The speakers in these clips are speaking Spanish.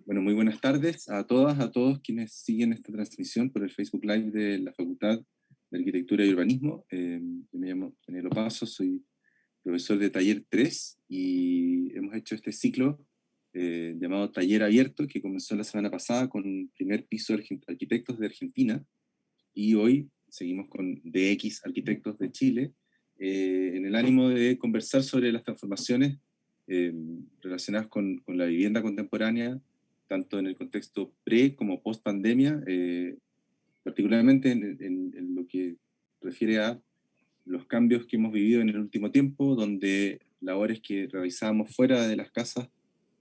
Bueno, muy buenas tardes a todas, a todos quienes siguen esta transmisión por el Facebook Live de la Facultad de Arquitectura y Urbanismo. Yo me llamo Daniel Opazo, soy profesor de Taller 3 y hemos hecho este ciclo llamado Taller Abierto, que comenzó la semana pasada con un primer piso de arquitectos de Argentina, y hoy seguimos con DX Arquitectos de Chile, en el ánimo de conversar sobre las transformaciones relacionadas con la vivienda contemporánea, tanto en el contexto pre como post pandemia, particularmente en lo que refiere a los cambios que hemos vivido en el último tiempo, donde labores que realizábamos fuera de las casas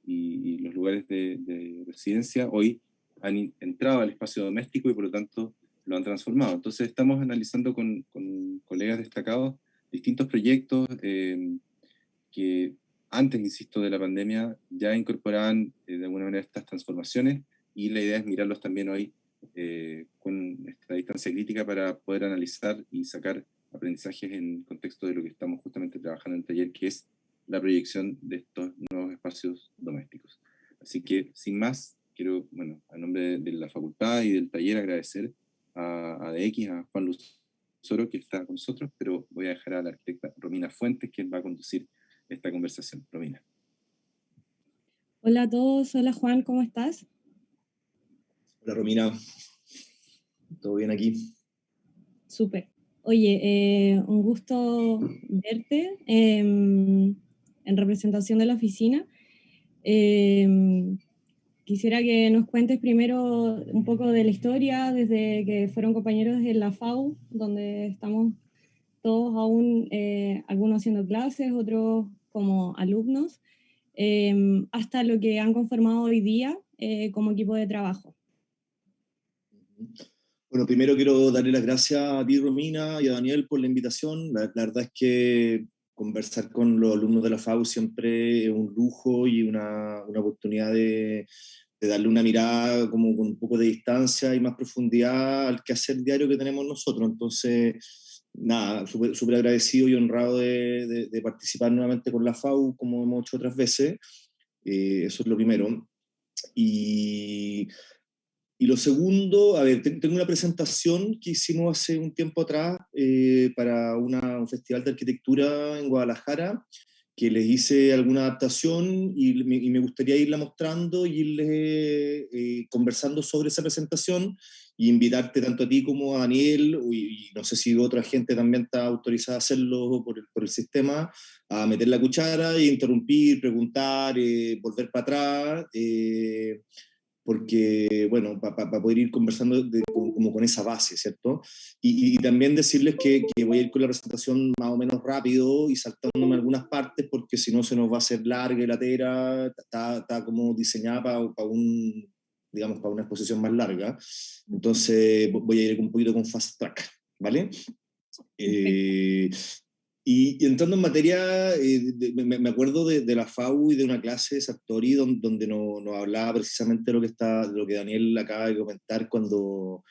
y los lugares de residencia hoy han entrado al espacio doméstico y por lo tanto lo han transformado. Entonces estamos analizando con colegas destacados distintos proyectos que antes, insisto, de la pandemia ya incorporaban de alguna manera estas transformaciones, y la idea es mirarlos también hoy con esta distancia crítica para poder analizar y sacar aprendizajes en el contexto de lo que estamos justamente trabajando en el taller, que es la proyección de estos nuevos espacios domésticos. Así que, sin más, quiero, bueno, a nombre de la facultad y del taller, agradecer a DX, a Juan Luzoro, que está con nosotros, pero voy a dejar a la arquitecta Romina Fuentes, quien va a conducir esta conversación. Romina. Hola a todos, hola Juan, ¿cómo estás? Hola Romina, ¿todo bien aquí? Súper. Oye, un gusto verte en representación de la oficina. Quisiera que nos cuentes primero un poco de la historia, desde que fueron compañeros en la FAU, donde estamos todos aún, algunos haciendo clases, otros como alumnos, hasta lo que han conformado hoy día como equipo de trabajo. Bueno, primero quiero darle las gracias a ti, Romina, y a Daniel por la invitación. La verdad es que conversar con los alumnos de la FAU siempre es un lujo y una oportunidad de darle una mirada como con un poco de distancia y más profundidad al quehacer diario que tenemos nosotros. Entonces, nada, súper agradecido y honrado de participar nuevamente con la FAU, como hemos hecho otras veces. Eso es lo primero. Y lo segundo, a ver, tengo una presentación que hicimos hace un tiempo atrás para un festival de arquitectura en Guadalajara, que les hice alguna adaptación y me gustaría irla mostrando y irles conversando sobre esa presentación, y invitarte tanto a ti como a Daniel, y no sé si otra gente también está autorizada a hacerlo por el sistema, a meter la cuchara e interrumpir, preguntar, volver para atrás. Porque, bueno, para poder ir conversando como con esa base, ¿cierto? Y también decirles que voy a ir con la presentación más o menos rápido y saltándome algunas partes, porque si no se nos va a hacer larga y latera. Está como diseñada digamos, para una exposición más larga. Entonces voy a ir un poquito con fast track, ¿vale? Y entrando en materia, me acuerdo de la FAU y de una clase de Sartori donde nos hablaba precisamente de lo que Daniel acaba de comentar cuando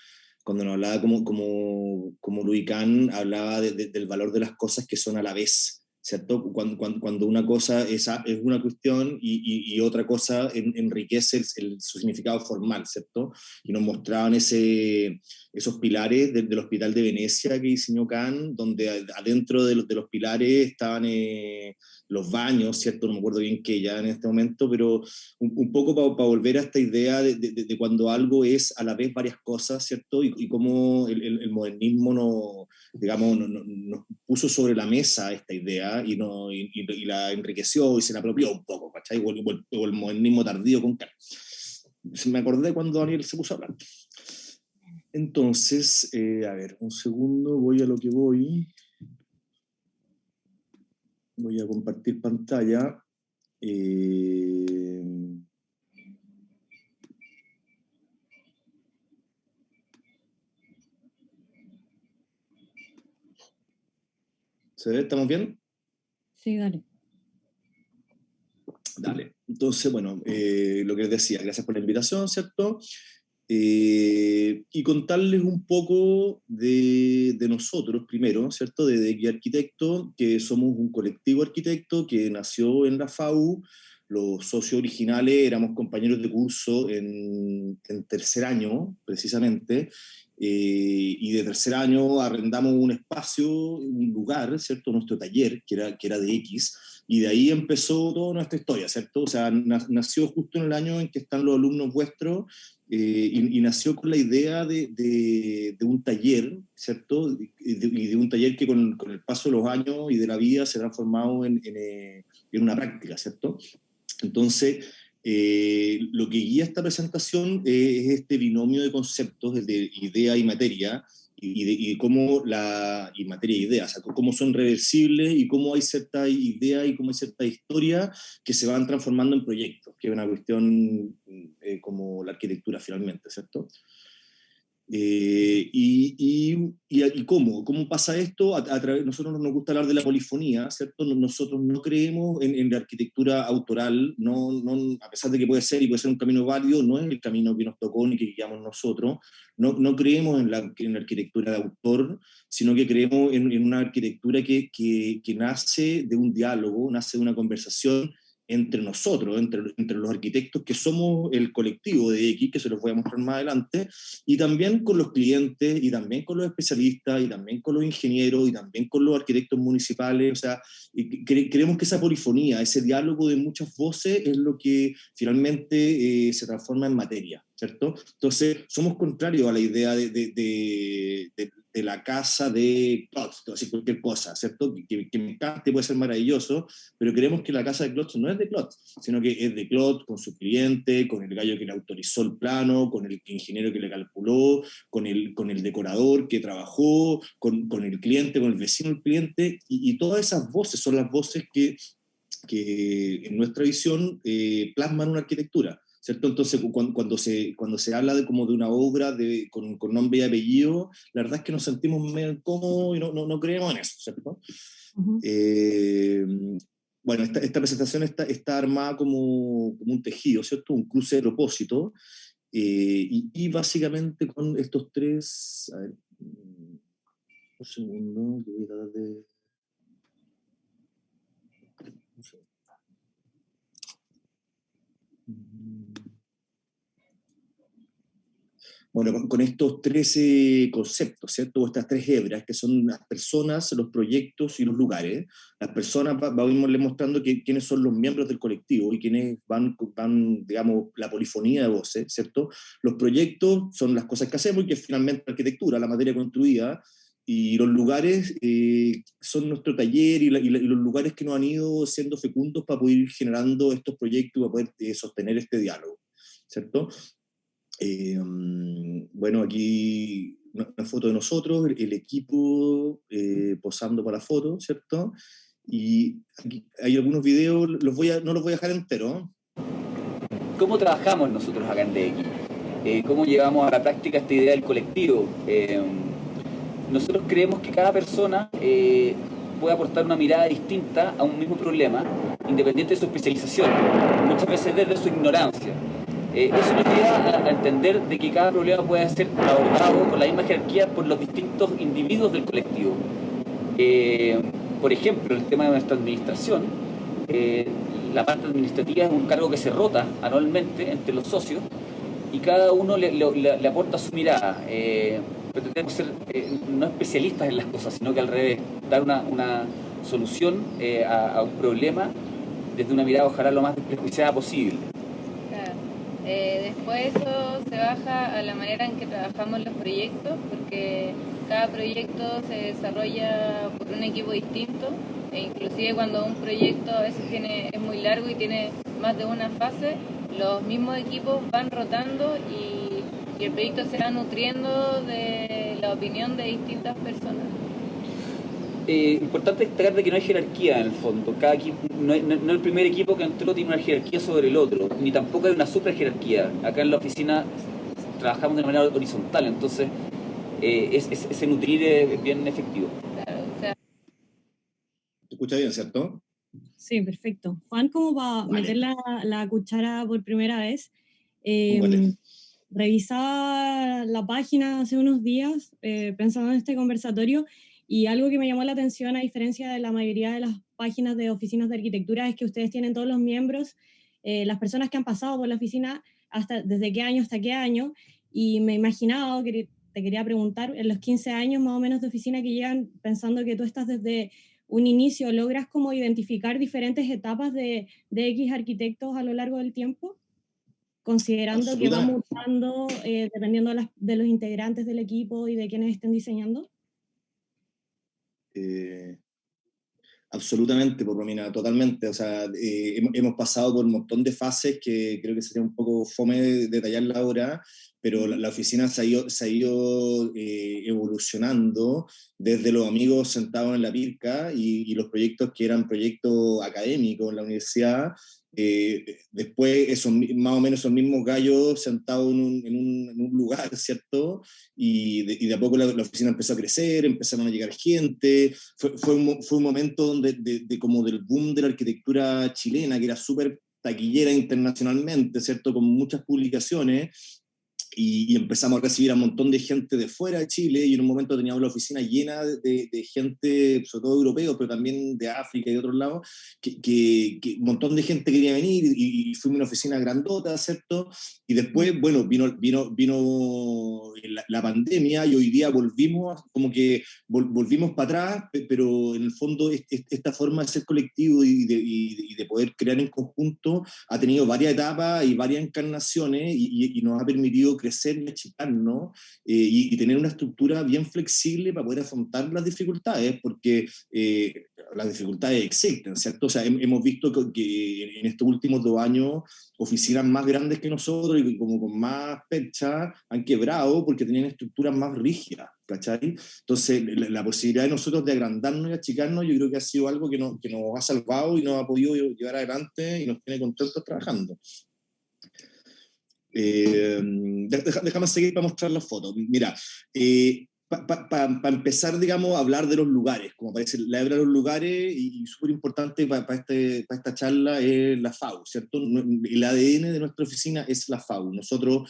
nos hablaba como Louis Kahn hablaba del valor de las cosas que son a la vez, ¿cierto? Cuando una cosa es una cuestión y otra cosa enriquece su significado formal, ¿cierto? Y nos mostraban esos pilares del Hospital de Venecia que diseñó Kahn, donde adentro de los pilares estaban los baños, ¿cierto? No me acuerdo bien qué ya en este momento, pero un poco para volver a esta idea de cuando algo es a la vez varias cosas, ¿cierto? Y cómo el modernismo nos puso sobre la mesa esta idea y la enriqueció y se la apropió un poco, ¿cachai? O el modernismo tardío con Kahn. Me acordé cuando Daniel se puso a hablar. Entonces, a ver, un segundo, voy a lo que voy. Voy a compartir pantalla. ¿Se ve? ¿Estamos bien? Sí, dale. Dale. Entonces, bueno, lo que les decía, gracias por la invitación, ¿cierto? Y contarles un poco de nosotros primero, ¿cierto? De Guía Arquitecto, que somos un colectivo arquitecto que nació en la FAU los socios originales éramos compañeros de curso en tercer año, precisamente, y de tercer año arrendamos un espacio, un lugar, ¿cierto? Nuestro taller, que era de X, y de ahí empezó toda nuestra historia, ¿cierto? O sea, nació justo en el año en que están los alumnos vuestros, y nació con la idea de un taller, ¿cierto? Y de un taller que con el paso de los años y de la vida se ha transformado en una práctica, ¿cierto? Entonces, lo que guía esta presentación es este binomio de conceptos, el de idea y materia, y cómo y materia y idea, o sea, cómo son reversibles y cómo hay cierta idea y cómo hay cierta historia que se van transformando en proyectos, que es una cuestión como la arquitectura finalmente, ¿cierto? ¿Y cómo pasa esto? Nosotros nos gusta hablar de la polifonía, ¿cierto? Nosotros no creemos en la arquitectura autoral, a pesar de que puede ser y puede ser un camino válido, no es el camino que nos tocó ni que guiamos nosotros. No creemos en la arquitectura de autor, sino que creemos en una arquitectura que nace de un diálogo, nace de una conversación entre nosotros, entre los arquitectos que somos el colectivo de X, que se los voy a mostrar más adelante, y también con los clientes, y también con los especialistas, y también con los ingenieros, y también con los arquitectos municipales. O sea, creemos que esa polifonía, ese diálogo de muchas voces es lo que finalmente se transforma en materia, ¿cierto? Entonces, somos contrarios a la idea de la casa de Klotz, así cualquier cosa, ¿cierto? Que me encante, puede ser maravilloso, pero creemos que la casa de Klotz no es de Klotz, sino que es de Klotz con su cliente, con el gallo que le autorizó el plano, con el ingeniero que le calculó, con el decorador que trabajó, con el cliente, con el vecino del cliente, y todas esas voces son las voces que en nuestra visión plasman una arquitectura, ¿cierto? Entonces, cuando se habla como de una obra con nombre y apellido, la verdad es que nos sentimos medio incómodos y no creemos en eso, ¿cierto? Uh-huh. Bueno, esta presentación está armada como un tejido, ¿cierto? Un cruce de propósito, y básicamente con estos tres... A ver, un segundo, que voy a tratar de... Bueno, con estos 13 conceptos, ¿cierto? O estas tres hebras, que son las personas, los proyectos y los lugares. Las personas, vamos mostrando quiénes son los miembros del colectivo y quiénes van, digamos, la polifonía de voces, ¿cierto? Los proyectos son las cosas que hacemos y que es finalmente la arquitectura, la materia construida, y los lugares son nuestro taller y los lugares que nos han ido siendo fecundos para poder ir generando estos proyectos y para poder sostener este diálogo, ¿cierto? Bueno, aquí una foto de nosotros, el equipo posando para la foto, ¿cierto? Y aquí hay algunos videos, no los voy a dejar enteros. ¿Cómo trabajamos nosotros acá en DX? ¿Cómo llevamos a la práctica esta idea del colectivo? Nosotros creemos que cada persona puede aportar una mirada distinta a un mismo problema, independiente de su especialización, muchas veces desde su ignorancia. Eso nos lleva a entender de que cada problema puede ser abordado con la misma jerarquía por los distintos individuos del colectivo. Por ejemplo, el tema de nuestra administración, la parte administrativa es un cargo que se rota anualmente entre los socios y cada uno le aporta su mirada. Pretendemos ser no especialistas en las cosas, sino que al revés, dar una solución a un problema desde una mirada ojalá lo más desprejuiciada posible. Después eso se baja a la manera en que trabajamos los proyectos, porque cada proyecto se desarrolla por un equipo distinto, e inclusive cuando un proyecto a veces es muy largo y tiene más de una fase, los mismos equipos van rotando y el proyecto se va nutriendo de la opinión de distintas personas. Importante destacar de que no hay jerarquía en el fondo. Cada equipo, no el primer equipo que entró tiene una jerarquía sobre el otro, ni tampoco hay una superjerarquía. Acá en la oficina trabajamos de manera horizontal, entonces ese nutrir es bien efectivo. Claro, o sea... ¿Te escucha bien, cierto? Sí, perfecto. Juan, como para meter la cuchara por primera vez, revisaba la página hace unos días pensando en este conversatorio Y algo que me llamó la atención, a diferencia de la mayoría de las páginas de oficinas de arquitectura, es que ustedes tienen todos los miembros, las personas que han pasado por la oficina, desde qué año hasta qué año, y me imaginaba, te quería preguntar, en los 15 años más o menos de oficina que llevan, pensando que tú estás desde un inicio, ¿logras como identificar diferentes etapas de X arquitectos a lo largo del tiempo? Considerando que va mutando dependiendo de los integrantes del equipo y de quienes estén diseñando. Absolutamente, por Romina, totalmente. O sea, hemos pasado por un montón de fases que creo que sería un poco fome detallarla ahora, pero la oficina se ha ido evolucionando desde los amigos sentados en la pirca y los proyectos que eran proyectos académicos en la universidad. Después más o menos esos mismos gallos sentados en un lugar, ¿cierto? Y de a poco la oficina empezó a crecer, empezaron a llegar gente, fue un momento donde, como del boom de la arquitectura chilena, que era súper taquillera internacionalmente, ¿cierto? Con muchas publicaciones, y empezamos a recibir a un montón de gente de fuera de Chile, y en un momento teníamos la oficina llena de gente, sobre todo europeos, pero también de África y de otros lados, que un montón de gente quería venir, y fuimos una oficina grandota, ¿cierto? Y después, bueno, vino la pandemia, y hoy día volvimos, como que volvimos para atrás, pero en el fondo esta forma de ser colectivo y de poder crear en conjunto ha tenido varias etapas y varias encarnaciones, y nos ha permitido crecer y achicarnos, y tener una estructura bien flexible para poder afrontar las dificultades, porque las dificultades existen, ¿cierto? O sea, hemos visto que en estos últimos 2 años oficinas más grandes que nosotros y como con más percha han quebrado porque tenían estructuras más rígidas, ¿cachai? Entonces, la posibilidad de nosotros de agrandarnos y achicarnos, yo creo que ha sido algo que nos ha salvado y nos ha podido llevar adelante y nos tiene contentos trabajando. Déjame seguir para mostrar las fotos. Mira, para empezar, digamos, a hablar de los lugares, como parece la hebra de los lugares, y súper importante para esta charla es la FAU, ¿cierto? El ADN de nuestra oficina es la FAU. Nosotros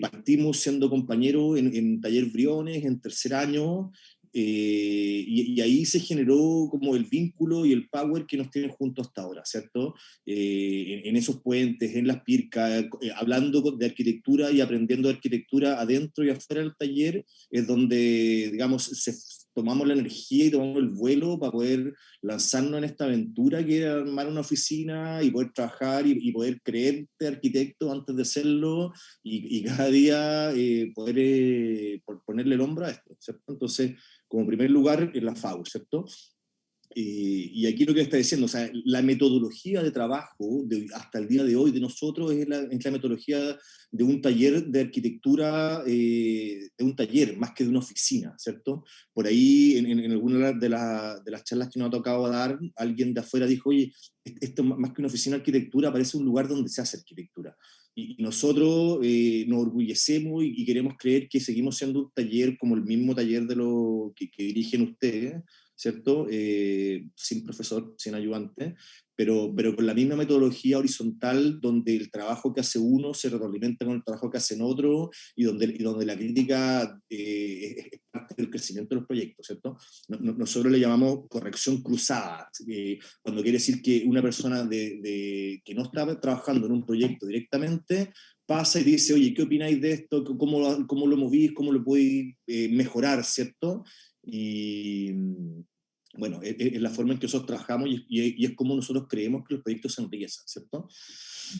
partimos siendo compañeros en Taller Briones, en 3er año, y ahí se generó como el vínculo y el power que nos tienen juntos hasta ahora, ¿cierto? En esos puentes, en las pircas, hablando de arquitectura y aprendiendo de arquitectura adentro y afuera del taller, es donde, digamos, tomamos la energía y tomamos el vuelo para poder lanzarnos en esta aventura que era armar una oficina y poder trabajar y poder creerte arquitecto antes de serlo, y cada día poder ponerle el hombro a esto, ¿cierto? Entonces, como primer lugar, en la FAU, ¿cierto? Y aquí lo que está diciendo, o sea, la metodología de trabajo hasta el día de hoy de nosotros es la metodología de un taller de arquitectura, de un taller más que de una oficina, ¿cierto? Por ahí, en alguna de las charlas que nos ha tocado dar, alguien de afuera dijo, oye, esto más que una oficina de arquitectura parece un lugar donde se hace arquitectura. Y nosotros nos orgullecemos y queremos creer que seguimos siendo un taller como el mismo taller de lo que dirigen ustedes, ¿cierto? Sin profesor, sin ayudante, pero con la misma metodología horizontal, donde el trabajo que hace uno se retroalimenta con el trabajo que hacen otro, y donde la crítica es parte del crecimiento de los proyectos, ¿cierto? Nosotros le llamamos corrección cruzada, cuando quiere decir que una persona que no está trabajando en un proyecto directamente pasa y dice, oye, ¿qué opináis de esto? ¿Cómo lo movís? ¿Cómo lo podéis mejorar? ¿Cierto? Y bueno, es la forma en que nosotros trabajamos, y es como nosotros creemos que los proyectos se enriquecen, ¿cierto?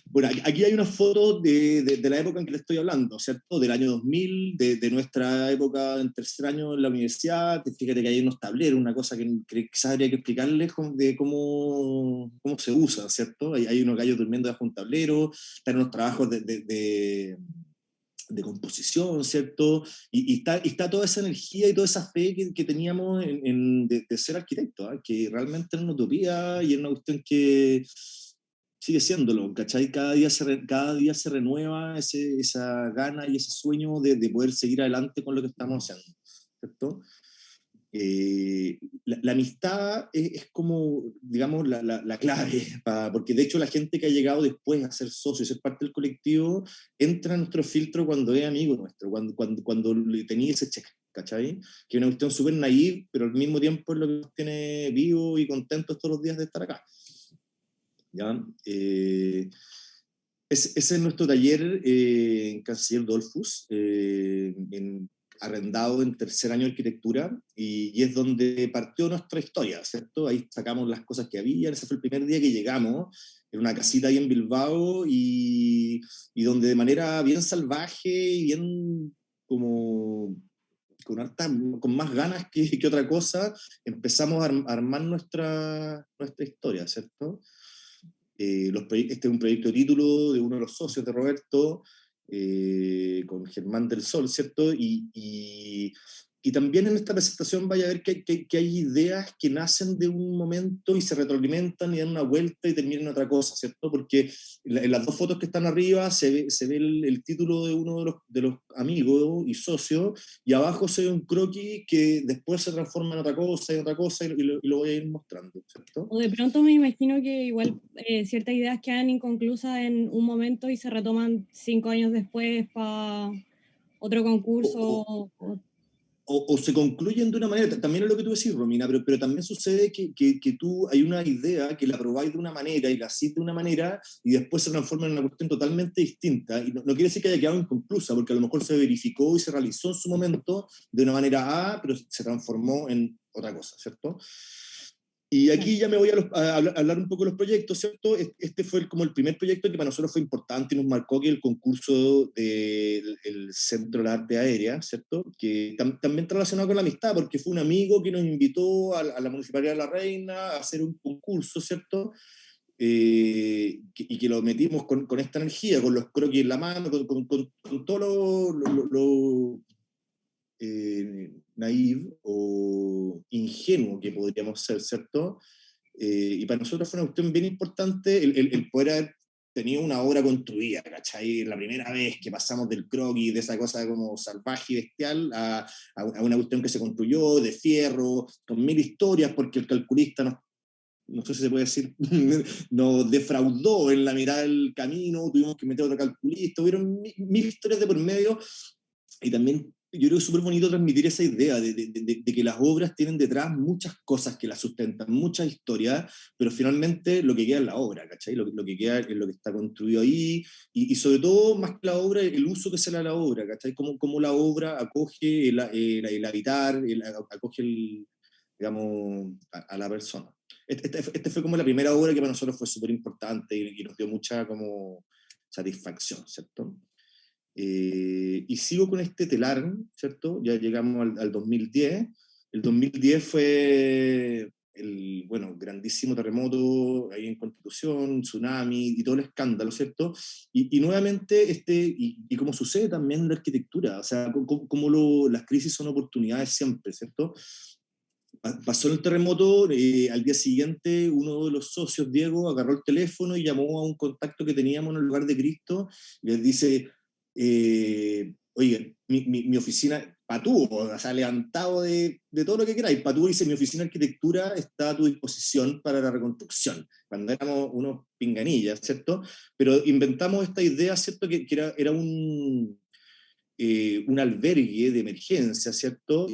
Bueno, aquí hay una foto de la época en que le estoy hablando, ¿cierto? Del año 2000, de nuestra época en 3er año en la universidad. Fíjate que hay unos tableros, una cosa que quizás habría que explicarles de cómo se usa, ¿cierto? Hay unos gallos durmiendo bajo un tablero, están unos trabajos de composición, ¿cierto? Y está toda esa energía y toda esa fe que teníamos de ser arquitectos, ¿eh? Que realmente era una utopía y era una cuestión que sigue siéndolo, ¿cachai? Cada día se renueva esa gana y ese sueño de poder seguir adelante con lo que estamos haciendo, ¿cierto? La amistad es como, digamos, la clave, porque de hecho la gente que ha llegado después a ser socio, ser parte del colectivo, entra en nuestro filtro cuando es amigo nuestro, cuando le tenía ese check, ¿cachai? Que es una cuestión súper naive, pero al mismo tiempo es lo que nos tiene vivos y contentos todos los días de estar acá. ¿Ya? Ese es nuestro taller en Canciller Dolfus, arrendado en tercer año de arquitectura, y es donde partió nuestra historia, ¿cierto? Ahí sacamos las cosas que había, ese fue el primer día que llegamos, en una casita ahí en Bilbao, y donde de manera bien salvaje y bien como con más ganas que otra cosa, empezamos a armar nuestra historia, ¿cierto? Este es un proyecto de título de uno de los socios de Roberto, con Germán del Sol, ¿cierto? Y también en esta presentación vaya a ver que hay ideas que nacen de un momento y se retroalimentan y dan una vuelta y terminan en otra cosa, ¿cierto? Porque en las dos fotos que están arriba se ve el título de uno de los amigos y socios, y abajo se ve un croquis que después se transforma en otra cosa y otra cosa, y lo voy a ir mostrando, ¿cierto? O de pronto me imagino que igual ciertas ideas quedan inconclusas en un momento y se retoman 5 años después para otro concurso. O se concluyen de una manera, también es lo que tú decís, Romina, pero también sucede que tú hay una idea que la probáis de una manera y la hacís de una manera y después se transforma en una cuestión totalmente distinta. Y no quiere decir que haya quedado inconclusa, porque a lo mejor se verificó y se realizó en su momento de una manera A, pero se transformó en otra cosa, ¿cierto? Y aquí ya me voy a hablar un poco de los proyectos, ¿cierto? Este fue como el primer proyecto que para nosotros fue importante y nos marcó, que el concurso del Centro de la Arte Aérea, ¿cierto? Que también está relacionado con la amistad, porque fue un amigo que nos invitó a la Municipalidad de La Reina a hacer un concurso, ¿cierto? Y que lo metimos con esta energía, con los croquis en la mano, con todo lo naive o ingenuo que podríamos ser, ¿cierto? Y para nosotros fue una cuestión bien importante el poder haber tenido una obra construida, ¿cachai? La primera vez que pasamos del croquis, de esa cosa como salvaje y bestial, a una cuestión que se construyó de fierro, con 1000 historias, porque el calculista no sé si se puede decir, nos defraudó en la mitad del camino, tuvimos que meter otro calculista, hubieron 1000 historias de por medio, y también yo creo que es súper bonito transmitir esa idea de que las obras tienen detrás muchas cosas que las sustentan, muchas historias, pero finalmente lo que queda es la obra, ¿cachai? Lo que queda es lo que está construido ahí, y sobre todo, más que la obra, el uso que se le da a la obra, ¿cachai? Cómo la obra acoge el habitar, acoge digamos, a la persona. Este fue como la primera obra que para nosotros fue súper importante y nos dio mucha como satisfacción, ¿cierto? Y sigo con este telar, ¿cierto? Ya llegamos al 2010. El 2010 fue el, bueno, grandísimo terremoto ahí en Constitución, tsunami y todo el escándalo, ¿cierto? Y nuevamente, y como sucede también en la arquitectura, o sea, como las crisis son oportunidades siempre, ¿cierto? Pasó el terremoto, al día siguiente uno de los socios, Diego, agarró el teléfono y llamó a un contacto que teníamos en el lugar de Cristo, y les dice, oye, mi oficina, Patú, o sea, levantado de todo lo que queráis, Patú dice, mi oficina de arquitectura está a tu disposición para la reconstrucción, cuando éramos unos pinganillas, ¿cierto? Pero inventamos esta idea, ¿cierto? Que era un albergue de emergencia, ¿cierto?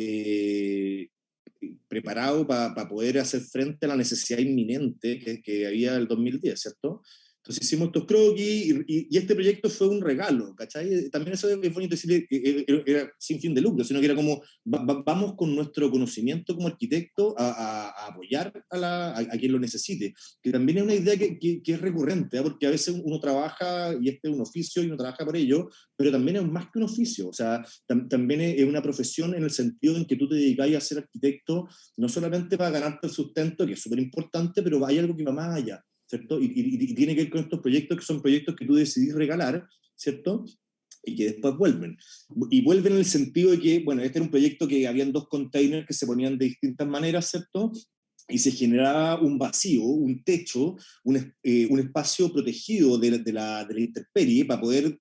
Preparado para poder hacer frente a la necesidad inminente que había el 2010, ¿cierto? Entonces hicimos estos croquis y este proyecto fue un regalo, ¿cachai? También eso es bonito decirle, era sin fin de lucro, sino que era como, vamos con nuestro conocimiento como arquitecto a apoyar a quien lo necesite, que también es una idea que es recurrente, ¿eh? Porque a veces uno trabaja, y este es un oficio, y uno trabaja por ello, pero también es más que un oficio, o sea, también es una profesión en el sentido en que tú te dedicáis a ser arquitecto, no solamente para ganarte el sustento, que es súper importante, pero hay algo que va más allá, ¿cierto? Y tiene que ver con estos proyectos que son proyectos que tú decidís regalar, ¿cierto? Y que después vuelven. Y vuelven en el sentido de que, bueno, este era un proyecto que habían 2 containers que se ponían de distintas maneras, ¿cierto? Y se generaba un vacío, un techo, un espacio protegido de la intemperie para poder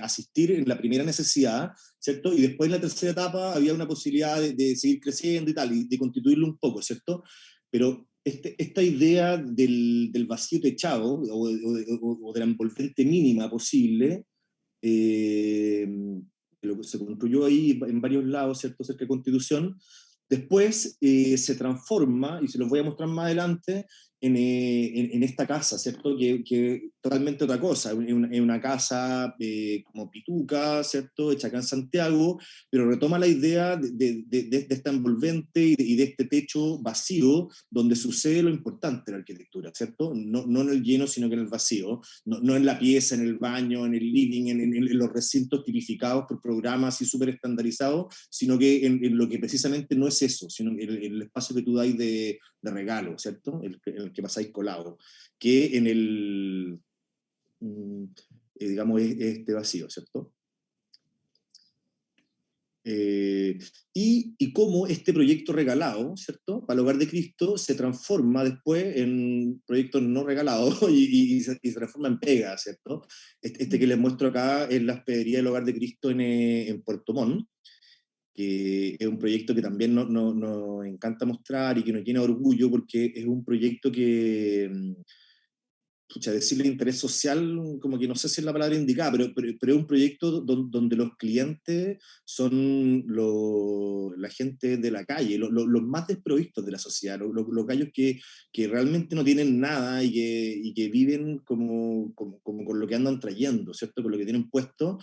asistir en la primera necesidad, ¿cierto? Y después en la tercera etapa había una posibilidad de seguir creciendo y tal, y de constituirlo un poco, ¿cierto? Pero esta idea del vacío techado o de la envolvente mínima posible, se construyó ahí en varios lados, ¿cierto?, cerca de Constitución. Después se transforma, y se los voy a mostrar más adelante, en esta casa, ¿cierto? Que totalmente otra cosa, en una casa como pituca, ¿cierto? Hecha acá en Santiago, pero retoma la idea de esta envolvente y de este techo vacío, donde sucede lo importante en la arquitectura, ¿cierto? No en el lleno, sino que en el vacío, no en la pieza, en el baño, en el living, en los recintos tipificados por programas y súper estandarizados, sino que en lo que precisamente no es eso, sino el espacio que tú dais de regalo, ¿cierto? El que pasáis colado, que en el, digamos, es este vacío, ¿cierto? Y cómo este proyecto regalado, ¿cierto?, para el Hogar de Cristo, se transforma después en proyectos no regalados y se transforma en pega, ¿cierto? Este que les muestro acá es la hospedería del Hogar de Cristo en Puerto Montt, que es un proyecto que también nos encanta mostrar y que nos llena de orgullo, porque es un proyecto que, pucha, decirle interés social, como que no sé si es la palabra indicada, pero es un proyecto donde los clientes son la gente de la calle, los más desprovistos de la sociedad, los gallos que realmente no tienen nada y que viven como con lo que andan trayendo, ¿cierto?, con lo que tienen puesto.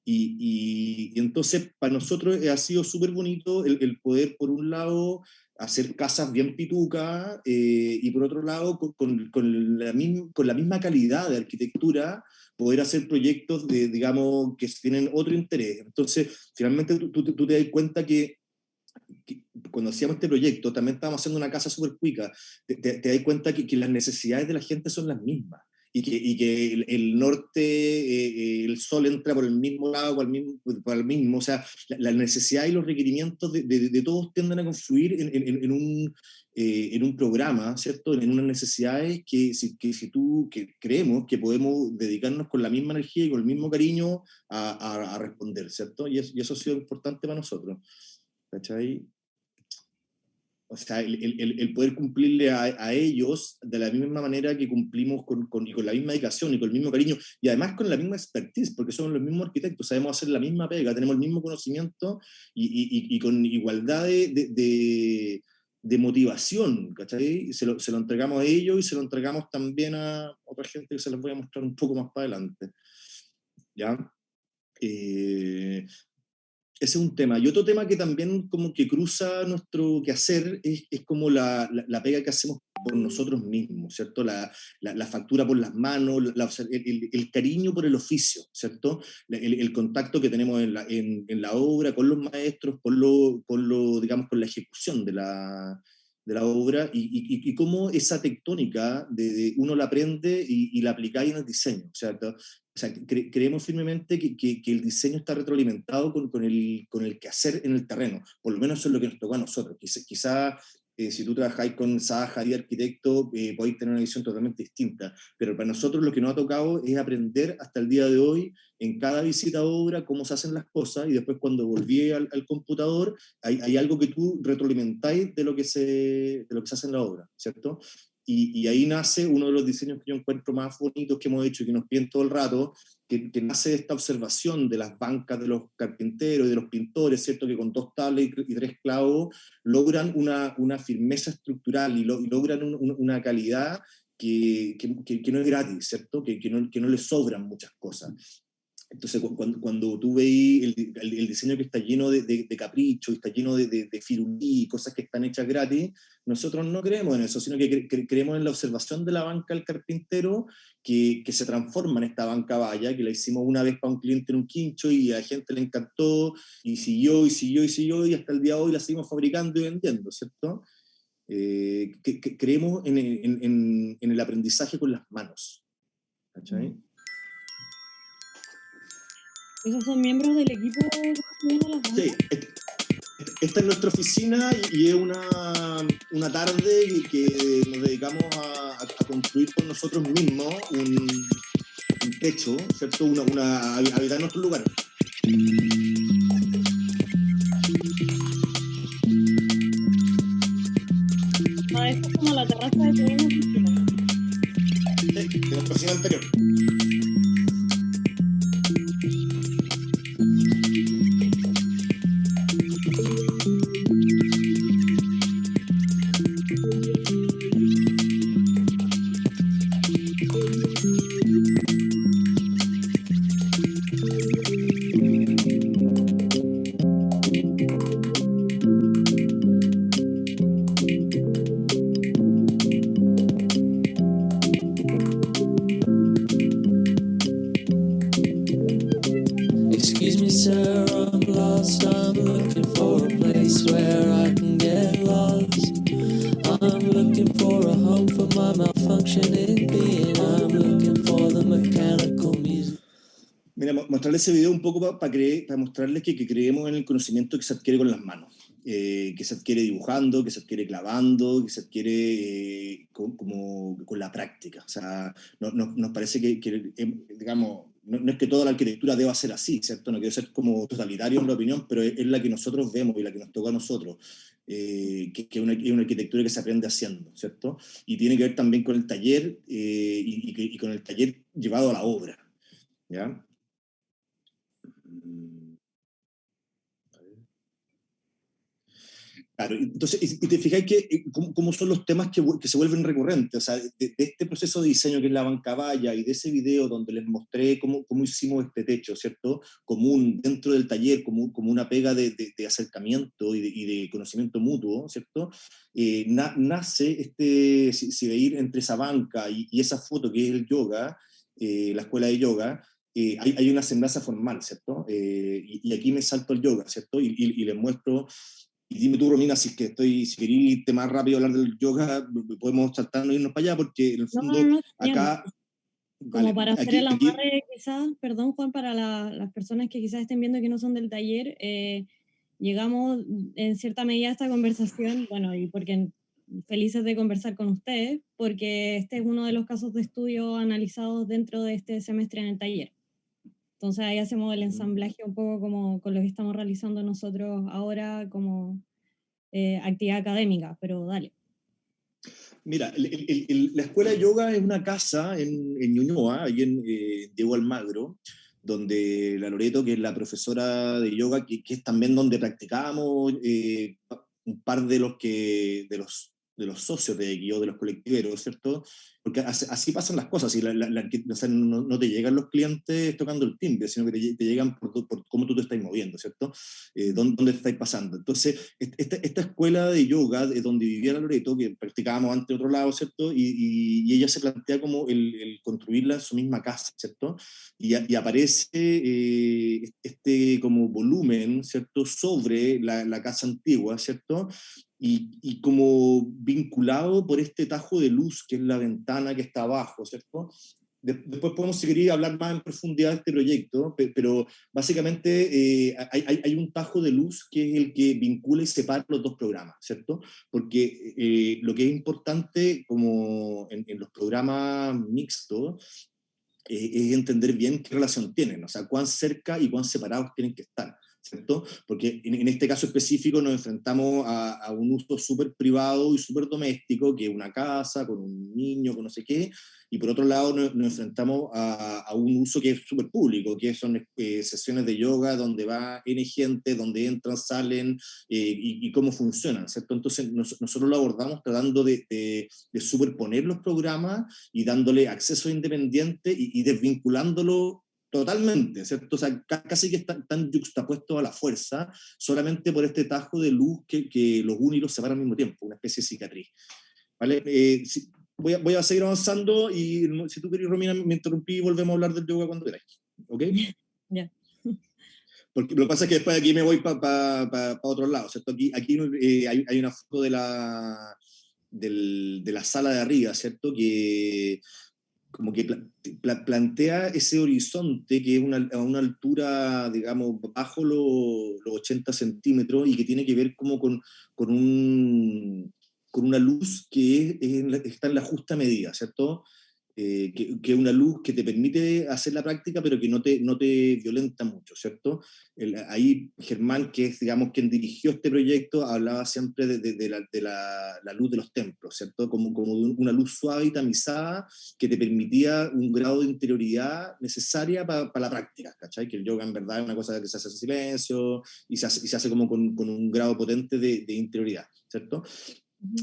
Y entonces para nosotros ha sido súper bonito el poder, por un lado, hacer casas bien pitucas, y por otro lado, con la misma calidad de arquitectura, poder hacer proyectos digamos, que tienen otro interés. Entonces, finalmente tú te das cuenta que cuando hacíamos este proyecto, también estábamos haciendo una casa súper cuica, te das cuenta que las necesidades de la gente son las mismas. Y que el norte, el sol entra por el mismo lado, por el mismo, o sea, la necesidad y los requerimientos de todos tienden a confluir en un programa, ¿cierto?, en unas necesidades que creemos que podemos dedicarnos con la misma energía y con el mismo cariño a responder, ¿cierto? Y eso ha sido importante para nosotros, ¿cachai? O sea, el poder cumplirle a ellos de la misma manera que cumplimos y con la misma dedicación y con el mismo cariño, y además con la misma expertise, porque somos los mismos arquitectos, sabemos hacer la misma pega, tenemos el mismo conocimiento y con igualdad de motivación, ¿cachai? Se lo entregamos a ellos y se lo entregamos también a otra gente que se les voy a mostrar un poco más para adelante. ¿Ya? Ese es un tema. Y otro tema que también como que cruza nuestro quehacer es como la pega que hacemos por nosotros mismos, ¿cierto? La factura por las manos, el cariño por el oficio, ¿cierto? El contacto que tenemos en la obra, con los maestros, digamos, con la ejecución de la obra, y cómo esa tectónica uno la aprende y la aplica en el diseño. O sea, creemos firmemente que el diseño está retroalimentado con el quehacer en el terreno. Por lo menos eso es lo que nos tocó a nosotros. Quizá si tú trabajáis con Zaha y arquitecto, podéis tener una visión totalmente distinta. Pero para nosotros lo que nos ha tocado es aprender hasta el día de hoy, en cada visita a obra, cómo se hacen las cosas, y después cuando volví al computador, hay algo que tú retroalimentáis de lo que se hace en la obra, ¿cierto? Y ahí nace uno de los diseños que yo encuentro más bonitos que hemos hecho y que nos piden todo el rato, que nace de esta observación de las bancas de los carpinteros y de los pintores, ¿cierto?, que con 2 tablas y 3 clavos logran una firmeza estructural y logran una calidad que no es gratis, ¿cierto?, que no les sobran muchas cosas. Entonces, cuando tú veis el diseño que está lleno de capricho, está lleno de firulí, cosas que están hechas gratis, nosotros no creemos en eso, sino que creemos en la observación de la banca del carpintero, que se transforma en esta banca valla, que la hicimos una vez para un cliente en un quincho y a la gente le encantó, y siguió, y hasta el día de hoy la seguimos fabricando y vendiendo, ¿cierto? Creemos en el aprendizaje con las manos, ¿cachai? ¿Esos son miembros del equipo? Sí, esta es nuestra oficina y es una tarde que nos dedicamos a construir por nosotros mismos un techo, ¿cierto? Habitar nuestro lugar. Esto es como la terraza de tu misma oficina. Sí, de nuestra oficina anterior. for a home for my malfunctioning being. I'm looking for the mechanical music. Mira, mostrarles ese video un poco para mostrarles que creemos en el conocimiento que se adquiere con las manos, que se adquiere dibujando, que se adquiere clavando, que se adquiere como con la práctica. O sea, nos parece que digamos, no es que toda la arquitectura deba ser así, ¿cierto? No quiero ser como totalitario en la opinión, pero es la que nosotros vemos y la que nos toca a nosotros, que es una arquitectura que se aprende haciendo, ¿cierto? Y tiene que ver también con el taller y con el taller llevado a la obra, ¿ya? Claro, entonces, y te fijáis que cómo son los temas que se vuelven recurrentes, o sea, de este proceso de diseño que es la bancaballa y de ese video donde les mostré cómo hicimos este techo, ¿cierto? Común dentro del taller, como una pega de acercamiento y de conocimiento mutuo, ¿cierto? Nace si de ir entre esa banca y esa foto que es el yoga, la escuela de yoga. Hay una semblanza formal, ¿cierto? Y aquí me salto al yoga, ¿cierto? Y les muestro. Y dime tú, Romina, si queréis irte más rápido a hablar del yoga, podemos saltarnos e irnos para allá, porque en el fondo No, acá... Como Vale, para hacer el amarre, quizás, perdón Juan, para las personas que quizás estén viendo que no son del taller, llegamos en cierta medida a esta conversación, bueno, y porque felices de conversar con ustedes, porque este es uno de los casos de estudio analizados dentro de este semestre en el taller. Entonces ahí hacemos el ensamblaje un poco como con lo que estamos realizando nosotros ahora como actividad académica, pero dale. Mira, la escuela de yoga es una casa en Ñuñoa, ahí en Diego Almagro, donde la Loreto, que es la profesora de yoga, que es también donde practicábamos un par de los socios de aquí o de los colectiveros, ¿cierto? Porque así pasan las cosas, y o sea, no te llegan los clientes tocando el timbre, sino que te llegan por cómo tú te estás moviendo, ¿cierto? ¿Dónde te estáis pasando? Entonces, esta escuela de yoga, de donde vivía la Loreto, que practicábamos antes de otro lado, ¿cierto? Y ella se plantea como el construirla en su misma casa, ¿cierto? Y aparece como volumen, ¿cierto? Sobre la casa antigua, ¿cierto? Y como vinculado por este tajo de luz que es la ventana que está abajo, ¿cierto? Después podemos seguir y hablar más en profundidad de este proyecto, pero básicamente hay un tajo de luz que es el que vincula y separa los dos programas, ¿cierto? Porque lo que es importante como en los programas mixtos es entender bien qué relación tienen, o sea, cuán cerca y cuán separados tienen que estar, ¿cierto? Porque en este caso específico nos enfrentamos a un uso súper privado y súper doméstico, que es una casa con un niño, con no sé qué, y por otro lado nos enfrentamos a un uso que es súper público, que son sesiones de yoga donde va N gente, donde entran, salen, y cómo funcionan, ¿cierto? Entonces nosotros lo abordamos tratando de superponer los programas y dándole acceso independiente y desvinculándolo totalmente, ¿cierto? O sea, casi que están yuxtapuestos a la fuerza, solamente por este tajo de luz que los une y los separa al mismo tiempo, una especie de cicatriz. ¿Vale? Voy a seguir avanzando y si tú querés, Romina, me interrumpí y volvemos a hablar del yoga cuando queráis. ¿Ok? Ya. Porque lo que pasa es que después de aquí me voy para otro lado, ¿cierto? Aquí hay una foto de la sala de arriba, ¿cierto? Que como que plantea ese horizonte que es a una altura, digamos, bajo los 80 centímetros y que tiene que ver como con una luz que está en la justa medida, ¿cierto? Que es una luz que te permite hacer la práctica, pero que no te violenta mucho, ¿cierto? Ahí Germán, que es, digamos, quien dirigió este proyecto, hablaba siempre de la luz de los templos, ¿cierto? Como una luz suave y tamizada que te permitía un grado de interioridad necesaria para la práctica, ¿cachai? Que el yoga en verdad es una cosa que se hace en silencio y se hace como con un grado potente de interioridad, ¿cierto?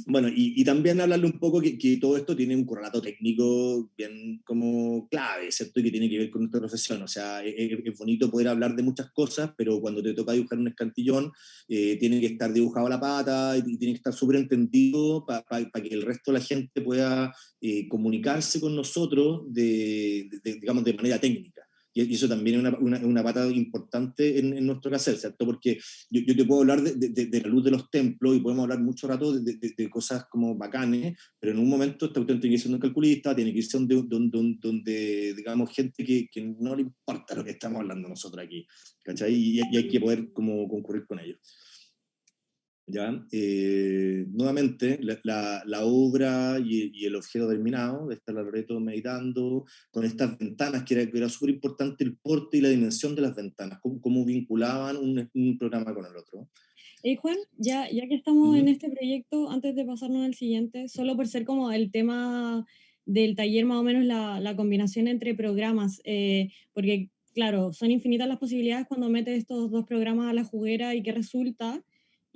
Bueno, y también hablarle un poco que todo esto tiene un correlato técnico bien como clave, ¿cierto? Y que tiene que ver con nuestra profesión. O sea, es bonito poder hablar de muchas cosas, pero cuando te toca dibujar un escantillón, tiene que estar dibujado a la pata y tiene que estar súper entendido para que el resto de la gente pueda comunicarse con nosotros digamos, de manera técnica. y eso también es una pata importante en nuestro quehacer, ¿cierto? Porque yo te puedo hablar de la luz de los templos y podemos hablar mucho rato de cosas como bacanes, pero en un momento esta cuestión tiene que ir siendo un calculista, tiene que ir siendo donde digamos, gente que no le importa lo que estamos hablando nosotros aquí, ¿cachai? Y hay que poder como concurrir con ellos. ¿Ya? Nuevamente, la obra y el objeto terminado, está la Loreto meditando, con estas ventanas, que era súper importante el porte y la dimensión de las ventanas, cómo vinculaban un programa con el otro. Juan, ya que estamos en este proyecto, antes de pasarnos al siguiente, solo por ser como el tema del taller más o menos la combinación entre programas, porque claro, son infinitas las posibilidades cuando metes estos dos programas a la juguera y qué resulta,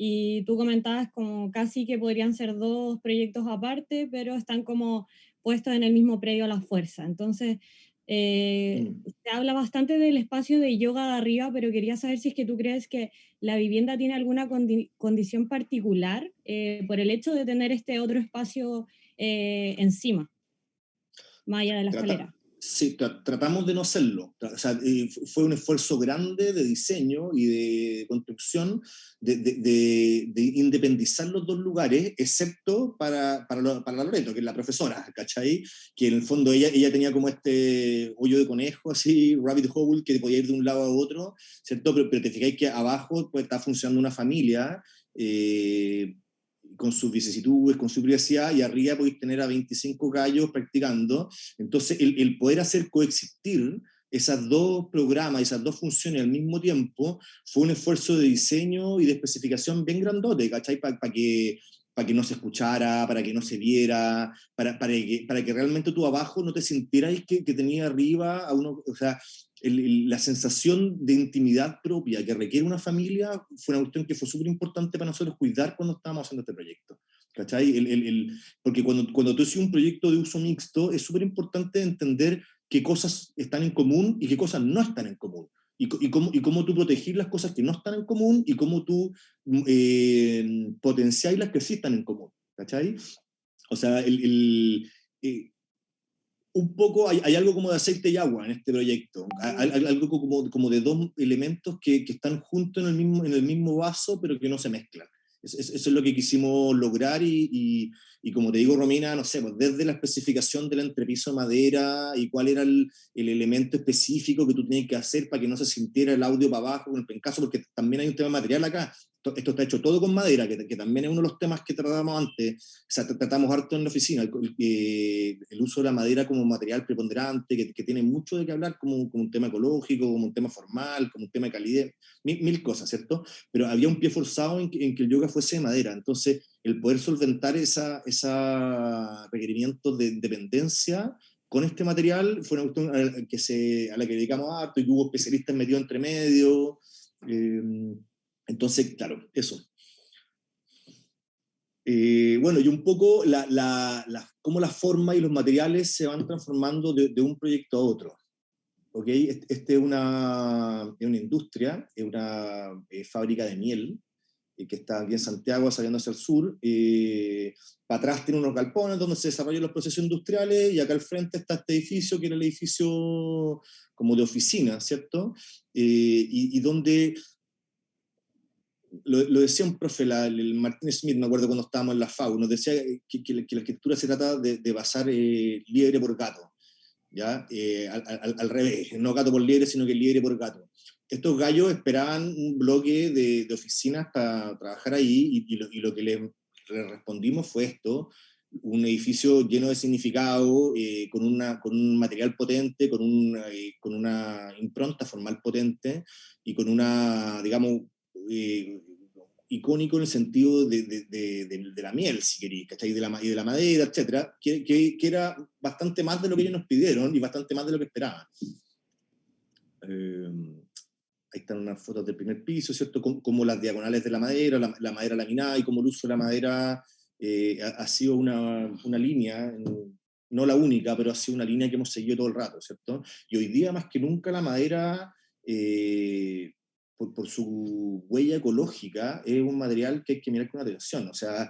y tú comentabas como casi que podrían ser dos proyectos aparte, pero están como puestos en el mismo predio a la fuerza. Entonces, se habla bastante del espacio de yoga de arriba, pero quería saber si es que tú crees que la vivienda tiene alguna condición particular por el hecho de tener este otro espacio encima, más allá de la escalera. Sí, tratamos de no hacerlo. O sea, fue un esfuerzo grande de diseño y de construcción de independizar los dos lugares, excepto para la Loreto, que es la profesora, ¿cachai? Que en el fondo ella tenía como este hoyo de conejo, así, rabbit hole, que podía ir de un lado a otro, ¿cierto? Pero te fijáis que abajo pues, está funcionando una familia, con sus vicisitudes, con su privacidad, y arriba podéis tener a 25 gallos practicando. Entonces, el poder hacer coexistir esas dos programas, esas dos funciones al mismo tiempo, fue un esfuerzo de diseño y de especificación bien grandote, ¿cachai? Para que no se escuchara, para que no se viera, para que realmente tú abajo no te sintieras que tenías arriba a uno, o sea, la sensación de intimidad propia que requiere una familia fue una cuestión que fue súper importante para nosotros cuidar cuando estábamos haciendo este proyecto. ¿Cachai? Porque cuando tú haces un proyecto de uso mixto, es súper importante entender qué cosas están en común y qué cosas no están en común. Y cómo tú protegir las cosas que no están en común y cómo tú potenciáis las que sí están en común. ¿Cachai? O sea, un poco hay algo como de aceite y agua en este proyecto, algo como de dos elementos que están juntos en el mismo vaso, pero que no se mezclan. Eso es lo que quisimos lograr y como te digo, Romina, no sé, pues desde la especificación del entrepiso de madera y cuál era el elemento específico que tú tenías que hacer para que no se sintiera el audio para abajo con el pencazo, porque también hay un tema material acá. Esto está hecho todo con madera, que también es uno de los temas que tratamos antes, o sea, tratamos harto en la oficina, el uso de la madera como material preponderante, que tiene mucho de qué hablar como un tema ecológico, como un tema formal, como un tema de calidad, mil cosas, ¿cierto? Pero había un pie forzado en que el yoga fuese de madera, entonces el poder solventar esa requerimiento de dependencia con este material fue una cuestión a la que dedicamos harto y que hubo especialistas metidos entre medio. Entonces, claro, eso. Bueno, y un poco cómo la forma y los materiales se van transformando de un proyecto a otro. ¿Okay? Este es una industria, es una fábrica de miel que está aquí en Santiago, saliendo hacia el sur. Para atrás tiene unos galpones donde se desarrollan los procesos industriales y acá al frente está este edificio, que era el edificio como de oficina, ¿cierto? Y donde lo decía un profe, el Martín Smith, me acuerdo cuando estábamos en la FAU, nos decía que la arquitectura se trata de pasar liebre por gato, ¿ya? Al revés, no gato por liebre, sino que liebre por gato. Estos gallos esperaban un bloque de oficinas para trabajar ahí y lo que le respondimos fue esto, un edificio lleno de significado, con un material potente, con una impronta formal potente y con una, digamos, icónico en el sentido de la miel, si queréis, ¿cachai? Y de la madera, etcétera, que era bastante más de lo que ellos nos pidieron y bastante más de lo que esperaban. Ahí están unas fotos del primer piso, ¿cierto? Como las diagonales de la madera, la madera laminada y como el uso de la madera ha sido una línea, no la única, pero ha sido una línea que hemos seguido todo el rato, ¿cierto? Y hoy día más que nunca la madera, por su huella ecológica, es un material que hay que mirar con atención. O sea,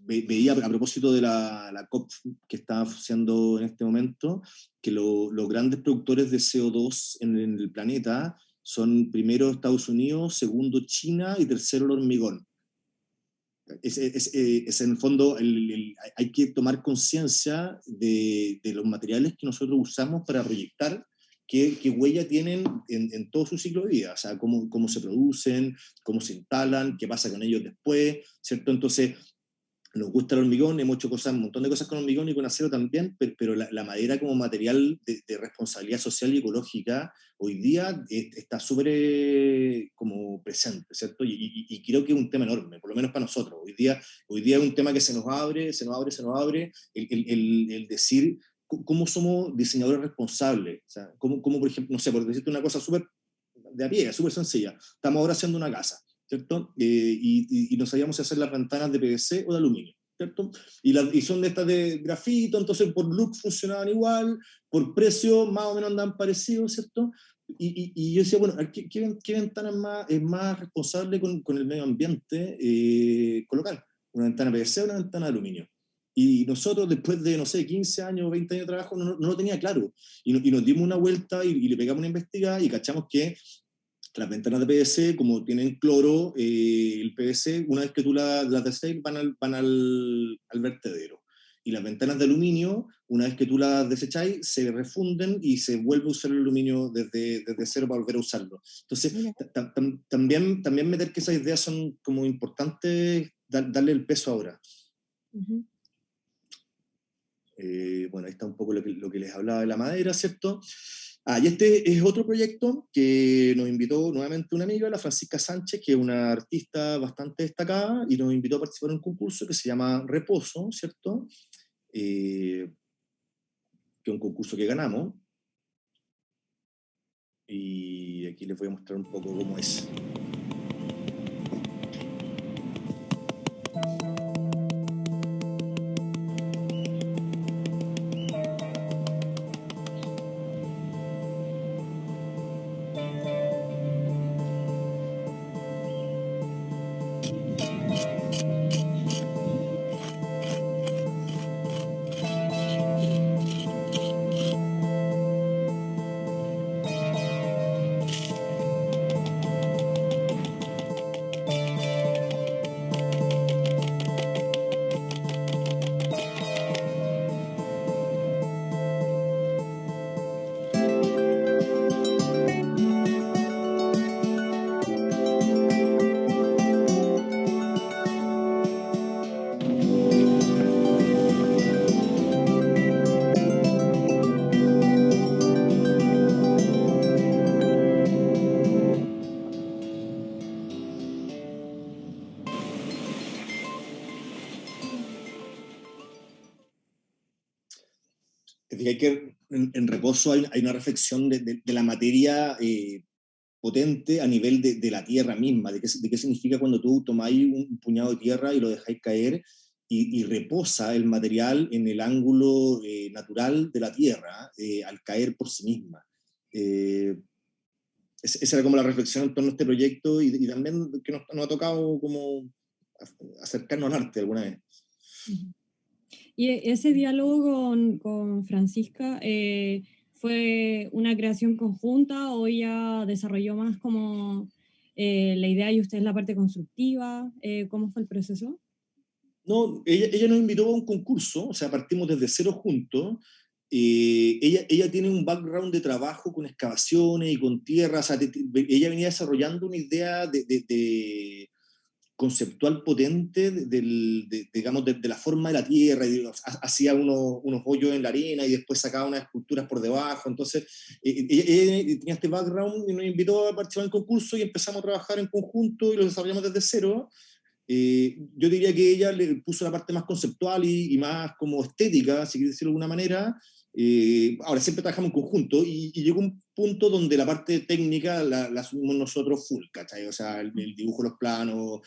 veía a propósito de la COP que está haciendo en este momento, que los grandes productores de CO2 en el planeta son primero Estados Unidos, segundo China y tercero el hormigón. Es en el fondo, hay que tomar conciencia de los materiales que nosotros usamos para proyectar qué huella tienen en todo su ciclo de vida, o sea, cómo se producen, cómo se instalan, qué pasa con ellos después, ¿cierto? Entonces, nos gusta el hormigón, hemos hecho un montón de cosas con hormigón y con acero también, pero la madera como material de responsabilidad social y ecológica hoy día está súper como presente, ¿cierto? Y creo que es un tema enorme, por lo menos para nosotros. Hoy día es un tema que se nos abre, el decir cómo somos diseñadores responsables, o sea, cómo por ejemplo, no sé, por decirte una cosa súper de a pie, súper sencilla, estamos ahora haciendo una casa, ¿cierto? Y no sabíamos si hacer las ventanas de PVC o de aluminio, ¿cierto? Y son de estas de grafito, entonces por look funcionaban igual, por precio más o menos andaban parecidos, ¿cierto? Y yo decía, bueno, ¿qué ventana es más responsable con el medio ambiente colocar? ¿Una ventana PVC o una ventana de aluminio? Y nosotros, después de, no sé, 15 años, 20 años de trabajo, no lo tenía claro. Y nos dimos una vuelta y le pegamos una investigada y cachamos que las ventanas de PVC, como tienen cloro, el PVC, una vez que tú las deseas, van al vertedero. Y las ventanas de aluminio, una vez que tú las desecháis, se refunden y se vuelve a usar el aluminio desde cero para volver a usarlo. Entonces, también meter que esas ideas son como importantes, darle el peso ahora. Uh-huh. Bueno, ahí está un poco lo que les hablaba de la madera, ¿cierto? Y este es otro proyecto que nos invitó nuevamente una amiga, la Francisca Sánchez, que es una artista bastante destacada, y nos invitó a participar en un concurso que se llama Reposo, ¿cierto? Que es un concurso que ganamos. Y aquí les voy a mostrar un poco cómo es. Hay que en Reposo hay una reflexión de la materia potente a nivel de la tierra misma, de qué significa cuando tú tomáis un puñado de tierra y lo dejáis caer y reposa el material en el ángulo natural de la tierra al caer por sí misma. Esa era como la reflexión en torno a este proyecto y también que nos ha tocado como acercarnos al arte alguna vez. Uh-huh. Y ese diálogo con Francisca, ¿fue una creación conjunta o ella desarrolló más como la idea y usted la parte constructiva? ¿Cómo fue el proceso? No, ella nos invitó a un concurso, o sea, partimos desde cero juntos. Ella tiene un background de trabajo con excavaciones y con tierra, o sea, ella venía desarrollando una idea de conceptual potente digamos, de la forma de la tierra, y hacía unos hoyos en la arena y después sacaba unas esculturas por debajo. Entonces, ella tenía este background y nos invitó a participar en el concurso y empezamos a trabajar en conjunto y lo desarrollamos desde cero. Yo diría que ella le puso la parte más conceptual y más como estética, si quiere decirlo de alguna manera. Ahora, siempre trabajamos en conjunto y llegó un punto donde la parte técnica la asumimos nosotros full, ¿cachai? O sea, el dibujo de los planos,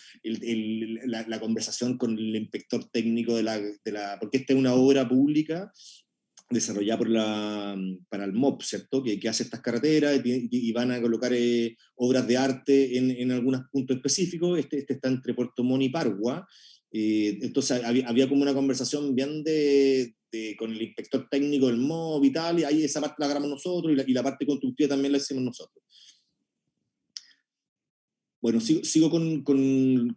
la conversación con el inspector técnico porque esta es una obra pública desarrollada para el MOP, ¿cierto? Que hace estas carreteras y van a colocar obras de arte en algunos puntos específicos. Este está entre Puerto Montt y Pargua, Entonces había como una conversación bien con el inspector técnico del MOB y tal, y ahí esa parte la grabamos nosotros, y la parte constructiva también la hicimos nosotros. Bueno, sigo con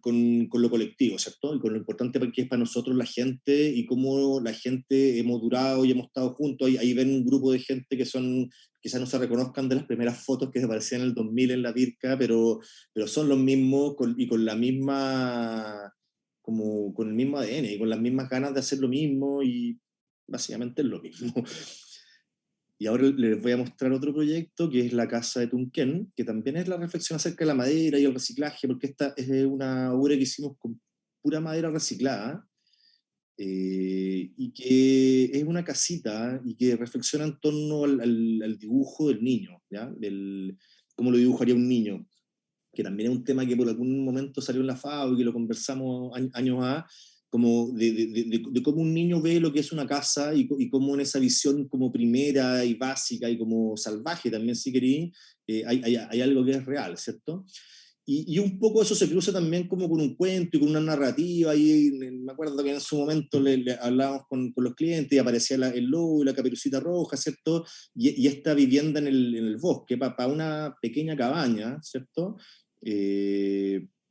lo colectivo, ¿cierto? Y con lo importante que es para nosotros la gente, y cómo la gente hemos durado y hemos estado juntos. Ahí ven un grupo de gente que son, quizás no se reconozcan de las primeras fotos que aparecían en el 2000 en la Pirca, pero son los mismos, y con la misma, como con el mismo ADN, y con las mismas ganas de hacer lo mismo, y básicamente es lo mismo. Y ahora les voy a mostrar otro proyecto, que es la Casa de Tunquén, que también es la reflexión acerca de la madera y el reciclaje, porque esta es una obra que hicimos con pura madera reciclada, y que es una casita, y que reflexiona en torno al dibujo del niño, ¿ya? Cómo lo dibujaría un niño, que también es un tema que por algún momento salió en la FAO y que lo conversamos años a, como de cómo un niño ve lo que es una casa, y cómo en esa visión como primera y básica y como salvaje también, si queréis, hay algo que es real, ¿cierto? Y un poco eso se cruza también como con un cuento y con una narrativa, y me acuerdo que en su momento le hablábamos con los clientes, y aparecía el lobo y la caperucita roja, ¿cierto? Y esta vivienda en el bosque, para una pequeña cabaña, ¿cierto?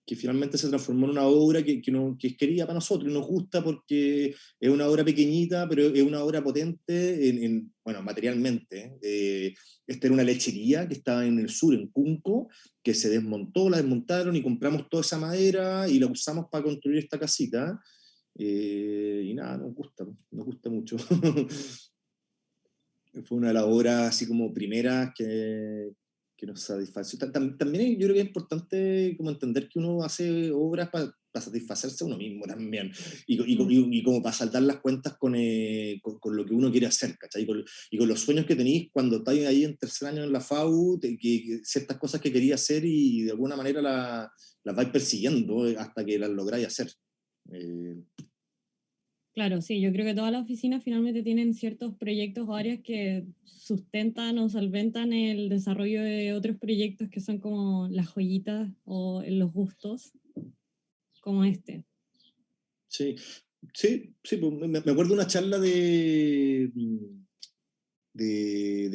Que finalmente se transformó en una obra que es querida para nosotros y nos gusta, porque es una obra pequeñita, pero es una obra potente bueno, materialmente. Esta era una lechería que estaba en el sur, en Cunco, que se desmontó, la desmontaron, y compramos toda esa madera y la usamos para construir esta casita. Y nada, nos gusta mucho. Fue una de las obras así como primeras que nos satisfació. También yo creo que es importante como entender que uno hace obras para satisfacerse a uno mismo también, y como para saldar las cuentas con lo que uno quiere hacer, ¿cachai? Y con los sueños que tenéis cuando estáis ahí en tercer año en la FAU, que ciertas cosas que quería hacer, y de alguna manera las vais persiguiendo hasta que las lográis hacer. Claro, sí, yo creo que todas las oficinas finalmente tienen ciertos proyectos o áreas que sustentan o solventan el desarrollo de otros proyectos que son como las joyitas o los gustos, como este. Sí, pues, me acuerdo de una charla de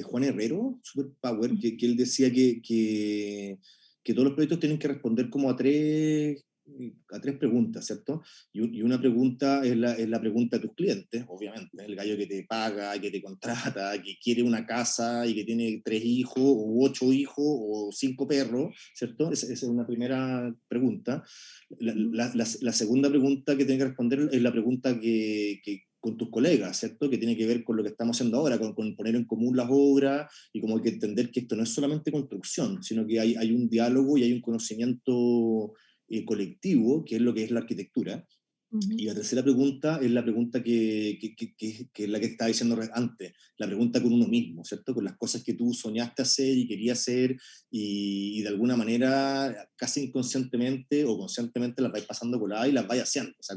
Juan Herrero, Superpower, que él decía que todos los proyectos tienen que responder como a tres preguntas, ¿cierto? Y una pregunta es la pregunta de tus clientes, obviamente, el gallo que te paga, que te contrata, que quiere una casa y que tiene 3 hijos, o 8 hijos, o 5 perros, ¿cierto? Esa es una primera pregunta. La segunda pregunta que tiene que responder es la pregunta que con tus colegas, ¿cierto? Que tiene que ver con lo que estamos haciendo ahora, con poner en común las obras, y como hay que entender que esto no es solamente construcción, sino que hay un diálogo y hay un conocimiento colectivo, que es lo que es la arquitectura. Y la tercera pregunta es la pregunta que es la que estaba diciendo antes, la pregunta con uno mismo, ¿cierto? Con las cosas que tú soñaste hacer y querías hacer, y de alguna manera, casi inconscientemente o conscientemente, las vais pasando por ahí y las vais haciendo. O sea,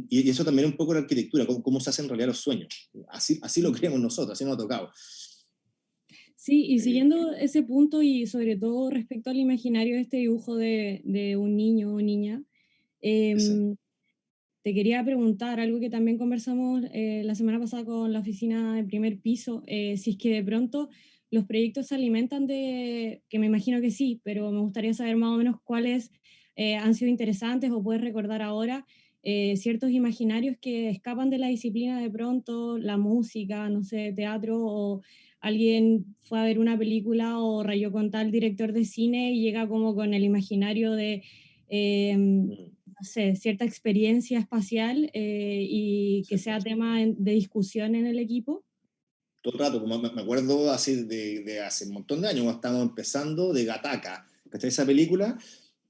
y eso también es un poco la arquitectura, cómo se hacen realidad los sueños. Así lo creemos nosotros, así nos ha tocado. Sí, y siguiendo ese punto, y sobre todo respecto al imaginario de este dibujo de un niño o niña, te quería preguntar algo que también conversamos la semana pasada con la oficina de primer piso, si es que de pronto los proyectos se alimentan que me imagino que sí, pero me gustaría saber más o menos cuáles han sido interesantes, o puedes recordar ahora ciertos imaginarios que escapan de la disciplina de pronto, la música, no sé, teatro, o alguien fue a ver una película o rayó con tal director de cine y llega como con el imaginario de no sé, cierta experiencia espacial y que sea tema de discusión en el equipo. Todo el rato, como me acuerdo así de hace un montón de años, cuando estábamos empezando, de Gattaca, ¿cachai? Esa película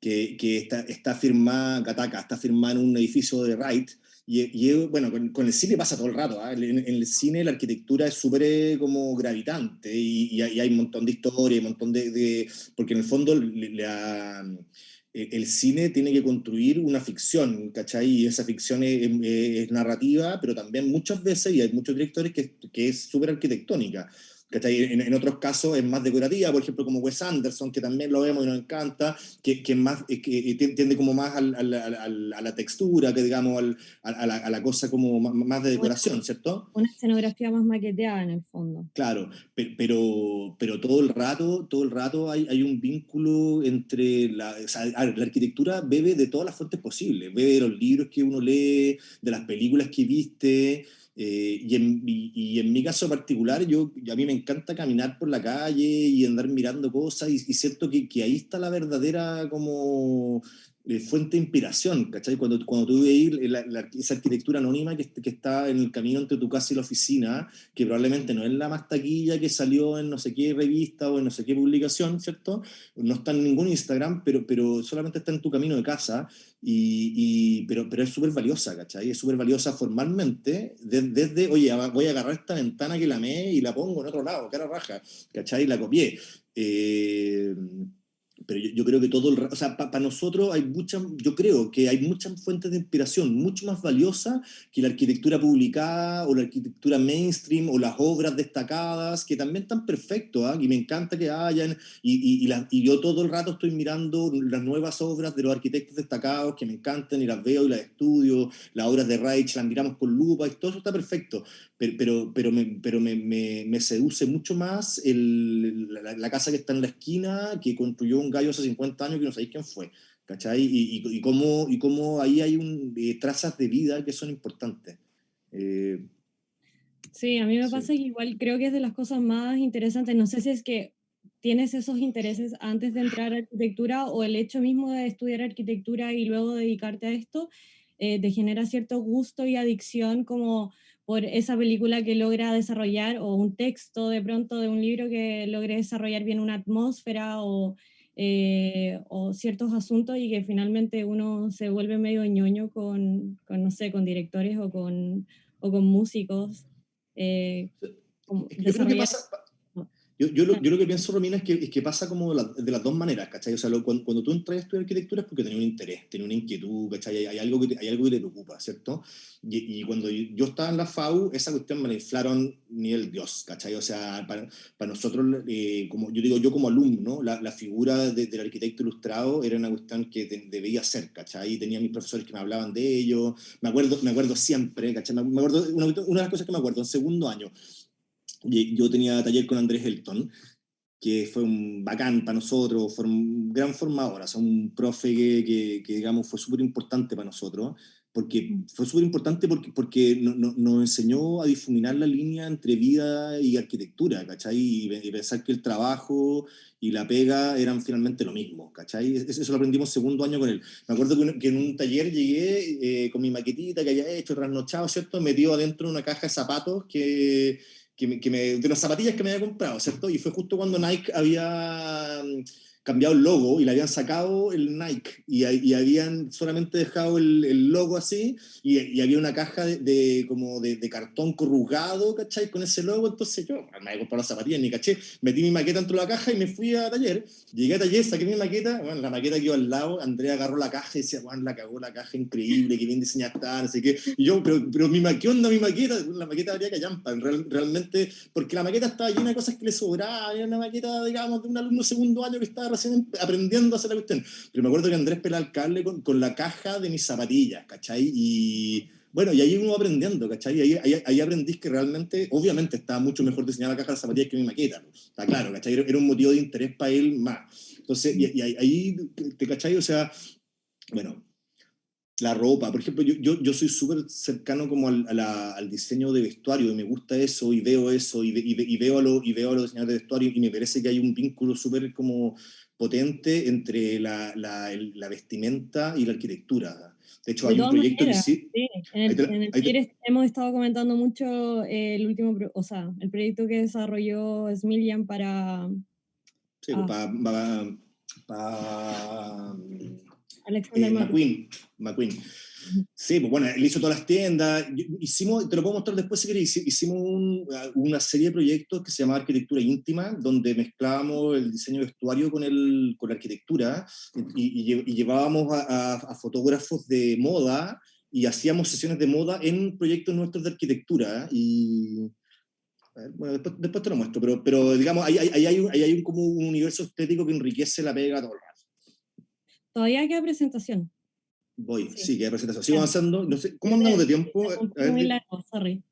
que está firmada, Gattaca, está firmada en un edificio de Wright, y bueno, con el cine pasa todo el rato, ¿eh? En el cine la arquitectura es súper como gravitante, y hay un montón de historia, un montón porque en el fondo el cine tiene que construir una ficción, ¿cachai? Y esa ficción es narrativa, pero también muchas veces, y hay muchos directores que es súper arquitectónica. ¿cachai? En otros casos es más decorativa, por ejemplo, como Wes Anderson, que también lo vemos y nos encanta, que es más, que tiende como más a la textura, que digamos, a la cosa como más de decoración, ¿cierto? Una escenografía más maqueteada en el fondo. Claro, pero todo el rato hay un vínculo entre o sea, a ver, la arquitectura bebe de todas las fuentes posibles, bebe de los libros que uno lee, de las películas que viste, y en mi caso particular, a mí me encanta caminar por la calle y andar mirando cosas, y siento que ahí está la verdadera como fuente de inspiración, ¿cachai? Cuando tú veis esa arquitectura anónima que está en el camino entre tu casa y la oficina, que probablemente no es la más taquilla que salió en no sé qué revista o en no sé qué publicación, ¿cierto? No está en ningún Instagram, pero solamente está en tu camino de casa, pero es súper valiosa, ¿cachai? Es súper valiosa formalmente, desde, oye, voy a agarrar esta ventana que la amé y la pongo en otro lado, cara raja, ¿cachai? La copié. Pero yo creo que o sea, para nosotros yo creo que hay muchas fuentes de inspiración mucho más valiosas que la arquitectura publicada o la arquitectura mainstream o las obras destacadas, que también están perfectos, ¿eh? Y me encanta que hayan, y yo todo el rato estoy mirando las nuevas obras de los arquitectos destacados que me encantan y las veo y las estudio, las obras de Reich las miramos con lupa y todo eso está perfecto, pero me seduce mucho más la casa que está en la esquina, que construyó un gallo hace 50 años que no sabéis quién fue, ¿cachai? Y cómo ahí hay trazas de vida que son importantes. Sí, a mí me Sí. pasa que igual creo que es de las cosas más interesantes. No sé si es que tienes esos intereses antes de entrar a arquitectura o el hecho mismo de estudiar arquitectura y luego dedicarte a esto te genera cierto gusto y adicción como por esa película que logra desarrollar o un texto de pronto de un libro que logre desarrollar bien una atmósfera o ciertos asuntos y que finalmente uno se vuelve medio ñoño no sé, con directores o con músicos. Como Yo creo que desarrollar. pasa, yo lo que pienso, Romina, es que pasa como de las dos maneras, ¿cachai? O sea, cuando tú entras a estudiar arquitectura es porque tenés un interés, tenés una inquietud, ¿cachai? Hay algo que te preocupa, ¿cierto? Y cuando yo estaba en la FAU, esa cuestión me la inflaron ni el Dios, ¿cachai? O sea, para nosotros, como yo digo, yo como alumno, la figura del arquitecto ilustrado era una cuestión que debía ser, ¿cachai? Y tenía mis profesores que me hablaban de ello, me acuerdo siempre, ¿cachai? Me acuerdo, una de las cosas que me acuerdo, en segundo año, yo tenía taller con Andrés Elton, que fue un bacán para nosotros, fue un gran formador, o sea, un profe que digamos, fue súper importante para nosotros, porque nos enseñó a difuminar la línea entre vida y arquitectura, ¿cachai? Y pensar que el trabajo y la pega eran finalmente lo mismo, ¿cachai? Eso lo aprendimos segundo año con él. Me acuerdo que en un taller llegué con mi maquetita que había hecho, trasnochado, ¿cierto? Metido adentro de una caja de zapatos de las zapatillas que me había comprado, ¿cierto? Y fue justo cuando Nike había cambiado el logo y le habían sacado el Nike y habían solamente dejado el logo así y había una caja como de cartón corrugado, ¿cachai? Con ese logo, entonces yo me había comprado las zapatillas, ni caché, metí mi maqueta dentro de la caja y me fui a taller. Llegué a taller, saqué mi maqueta, bueno, la maqueta quedó al lado, Andrea agarró la caja y decía, bueno, la cagó la caja, increíble, que bien diseñada está, no sé qué. Y yo, pero ¿qué onda mi maqueta? La maqueta habría que llampa, realmente, porque la maqueta estaba llena de cosas que le sobraban, era una maqueta, digamos, de un alumno segundo año que estaba recién aprendiendo a hacer la cuestión. Pero me acuerdo que Andrés pelaba el cable con la caja de mis zapatillas, ¿cachai? Y bueno, y ahí uno va aprendiendo, ¿cachai? Ahí aprendí que realmente, obviamente, estaba mucho mejor diseñada la caja de zapatillas que mi maqueta, ¿no? Está claro, ¿cachai? Era un motivo de interés para él más. Entonces, y ahí, ¿te cachai? O sea, bueno, la ropa, por ejemplo, yo soy súper cercano como al diseño de vestuario, y me gusta eso, y veo eso, y veo a los diseñadores de vestuario, y me parece que hay un vínculo súper como potente entre la vestimenta y la arquitectura. De hecho, De hay un todas proyecto que maneras, sí... sí. En el ahí te- taller hemos estado comentando mucho el último, o sea, el proyecto que desarrolló Smiljan para sí, ah, Alexander McQueen. McQueen. Sí, pues bueno, él hizo todas las tiendas, hicimos, te lo puedo mostrar después si querés, hicimos una serie de proyectos que se llamaba Arquitectura Íntima, donde mezclábamos el diseño de vestuario con la arquitectura y llevábamos a fotógrafos de moda y hacíamos sesiones de moda en proyectos nuestros de arquitectura A ver, bueno, después te lo muestro, pero digamos, hay como un universo estético que enriquece la pega todo el rato. Todavía queda presentación. Voy, Sí. sí, que hay presentación. Sigo Ya. avanzando. No sé, ¿cómo andamos de tiempo? A ver, Muy largo, sorry.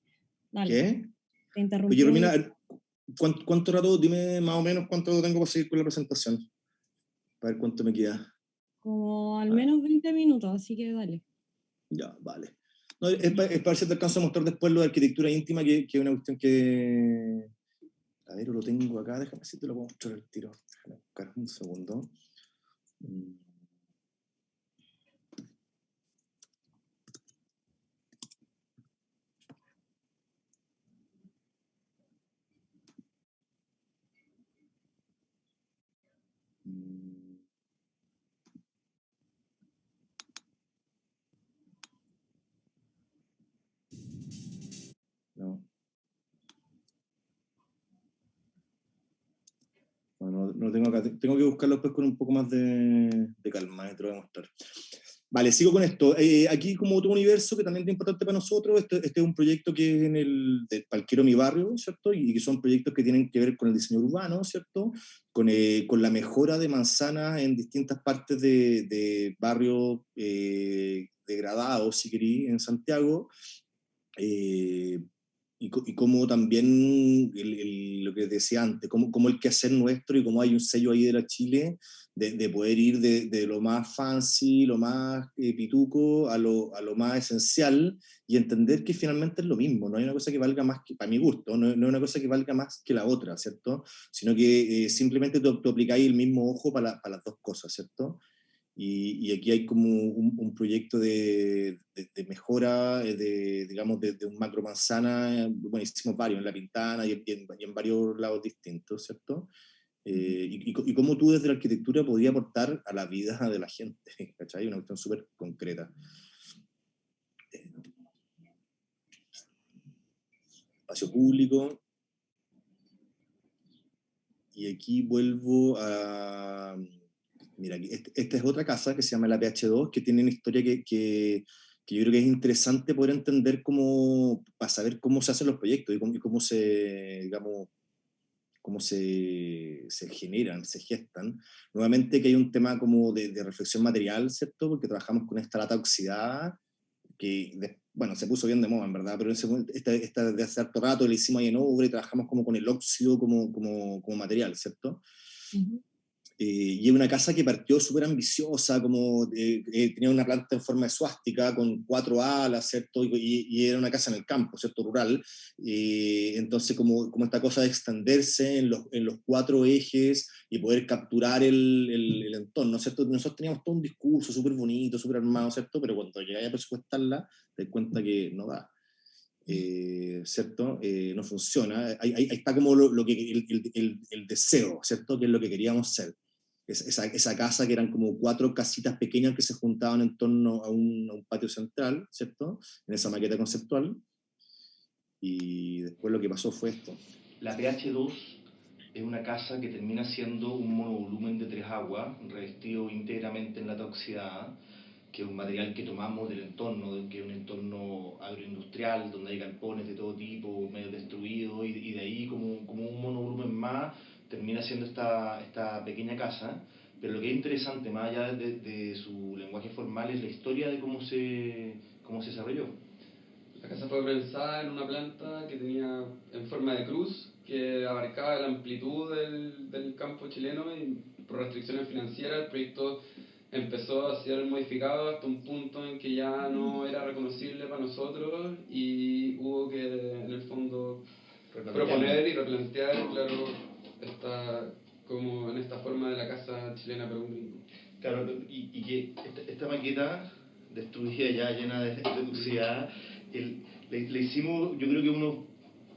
Dale, ¿qué? te interrumpí. Oye, Romina, a ver, ¿cuánto rato? Dime más o menos cuánto tengo para seguir con la presentación. Para ver cuánto me queda. Como al menos 20 minutos, así que dale. Ya, vale. No, es para ver si te alcanzo a mostrar después lo de arquitectura íntima, que es una cuestión que... A ver, lo tengo acá, déjame ver si te lo puedo mostrar al tiro. Déjame buscar un segundo. No. No lo tengo acá. Tengo que buscarlo después con un poco más de calma, te lo voy a mostrar. Vale, sigo con esto. Aquí como otro universo que también es importante para nosotros, este es un proyecto que es de Palquero Mi Barrio, ¿cierto? Y que son proyectos que tienen que ver con el diseño urbano, ¿cierto? Con la mejora de manzanas en distintas partes de barrios degradados, si querí, en Santiago. Y como también lo que decía antes, como el quehacer nuestro y como hay un sello ahí de la Chile, de poder ir de lo más fancy, lo más pituco, a lo más esencial, y entender que finalmente es lo mismo, no hay una cosa que valga más, para mi gusto, no es una cosa que valga más que la otra, ¿cierto? Sino que simplemente tú aplicáis el mismo ojo para las dos cosas, ¿cierto? Y aquí hay como un proyecto de mejora, digamos, de un macro manzana, bueno, hicimos varios en La Pintana y en varios lados distintos, ¿cierto? Y cómo tú desde la arquitectura podías aportar a la vida de la gente, ¿cachai? Una cuestión súper concreta. Espacio público. Y aquí vuelvo a... Mira, esta es otra casa que se llama la PH2, que tiene una historia que yo creo que es interesante poder entender para saber cómo se hacen los proyectos y cómo se, digamos, cómo se generan, se gestan. Nuevamente que hay un tema como de reflexión material, ¿cierto? Porque trabajamos con esta lata oxidada, bueno, se puso bien de moda, en verdad, pero esta de hace harto rato la hicimos ahí en obra y trabajamos como con el óxido como material, ¿cierto? Y es una casa que partió súper ambiciosa, tenía una planta en forma de suástica con 4 alas, ¿cierto? Y era una casa en el campo, ¿cierto? Rural. Entonces, como esta cosa de extenderse en los 4 ejes y poder capturar el entorno, ¿cierto? Nosotros teníamos todo un discurso súper bonito, súper armado, ¿cierto? Pero cuando llegáis a presupuestarla, te das cuenta que no da. ¿Cierto? No funciona. Ahí está como el deseo, ¿cierto? Que es lo que queríamos ser. Esa casa que eran como 4 casitas pequeñas que se juntaban en torno a un patio central, ¿cierto? En esa maqueta conceptual. Y después lo que pasó fue esto. La PH2 es una casa que termina siendo un monovolumen de 3 aguas, revestido íntegramente en lata oxidada, que es un material que tomamos del entorno, que es un entorno agroindustrial, donde hay galpones de todo tipo, medio destruidos, y de ahí como un monovolumen más, termina siendo esta pequeña casa. Pero lo que es interesante, más allá de su lenguaje formal, es la historia de cómo se desarrolló. La casa fue pensada en una planta que tenía en forma de cruz, que abarcaba la amplitud del campo chileno, y por restricciones financieras el proyecto empezó a ser modificado hasta un punto en que ya no era reconocible para nosotros y hubo que, en el fondo, proponer y replantear, claro, como en esta forma de la casa chilena Perú Gringo. Claro, y que esta maqueta destruida ya, llena de suciedad, le hicimos, yo creo que unos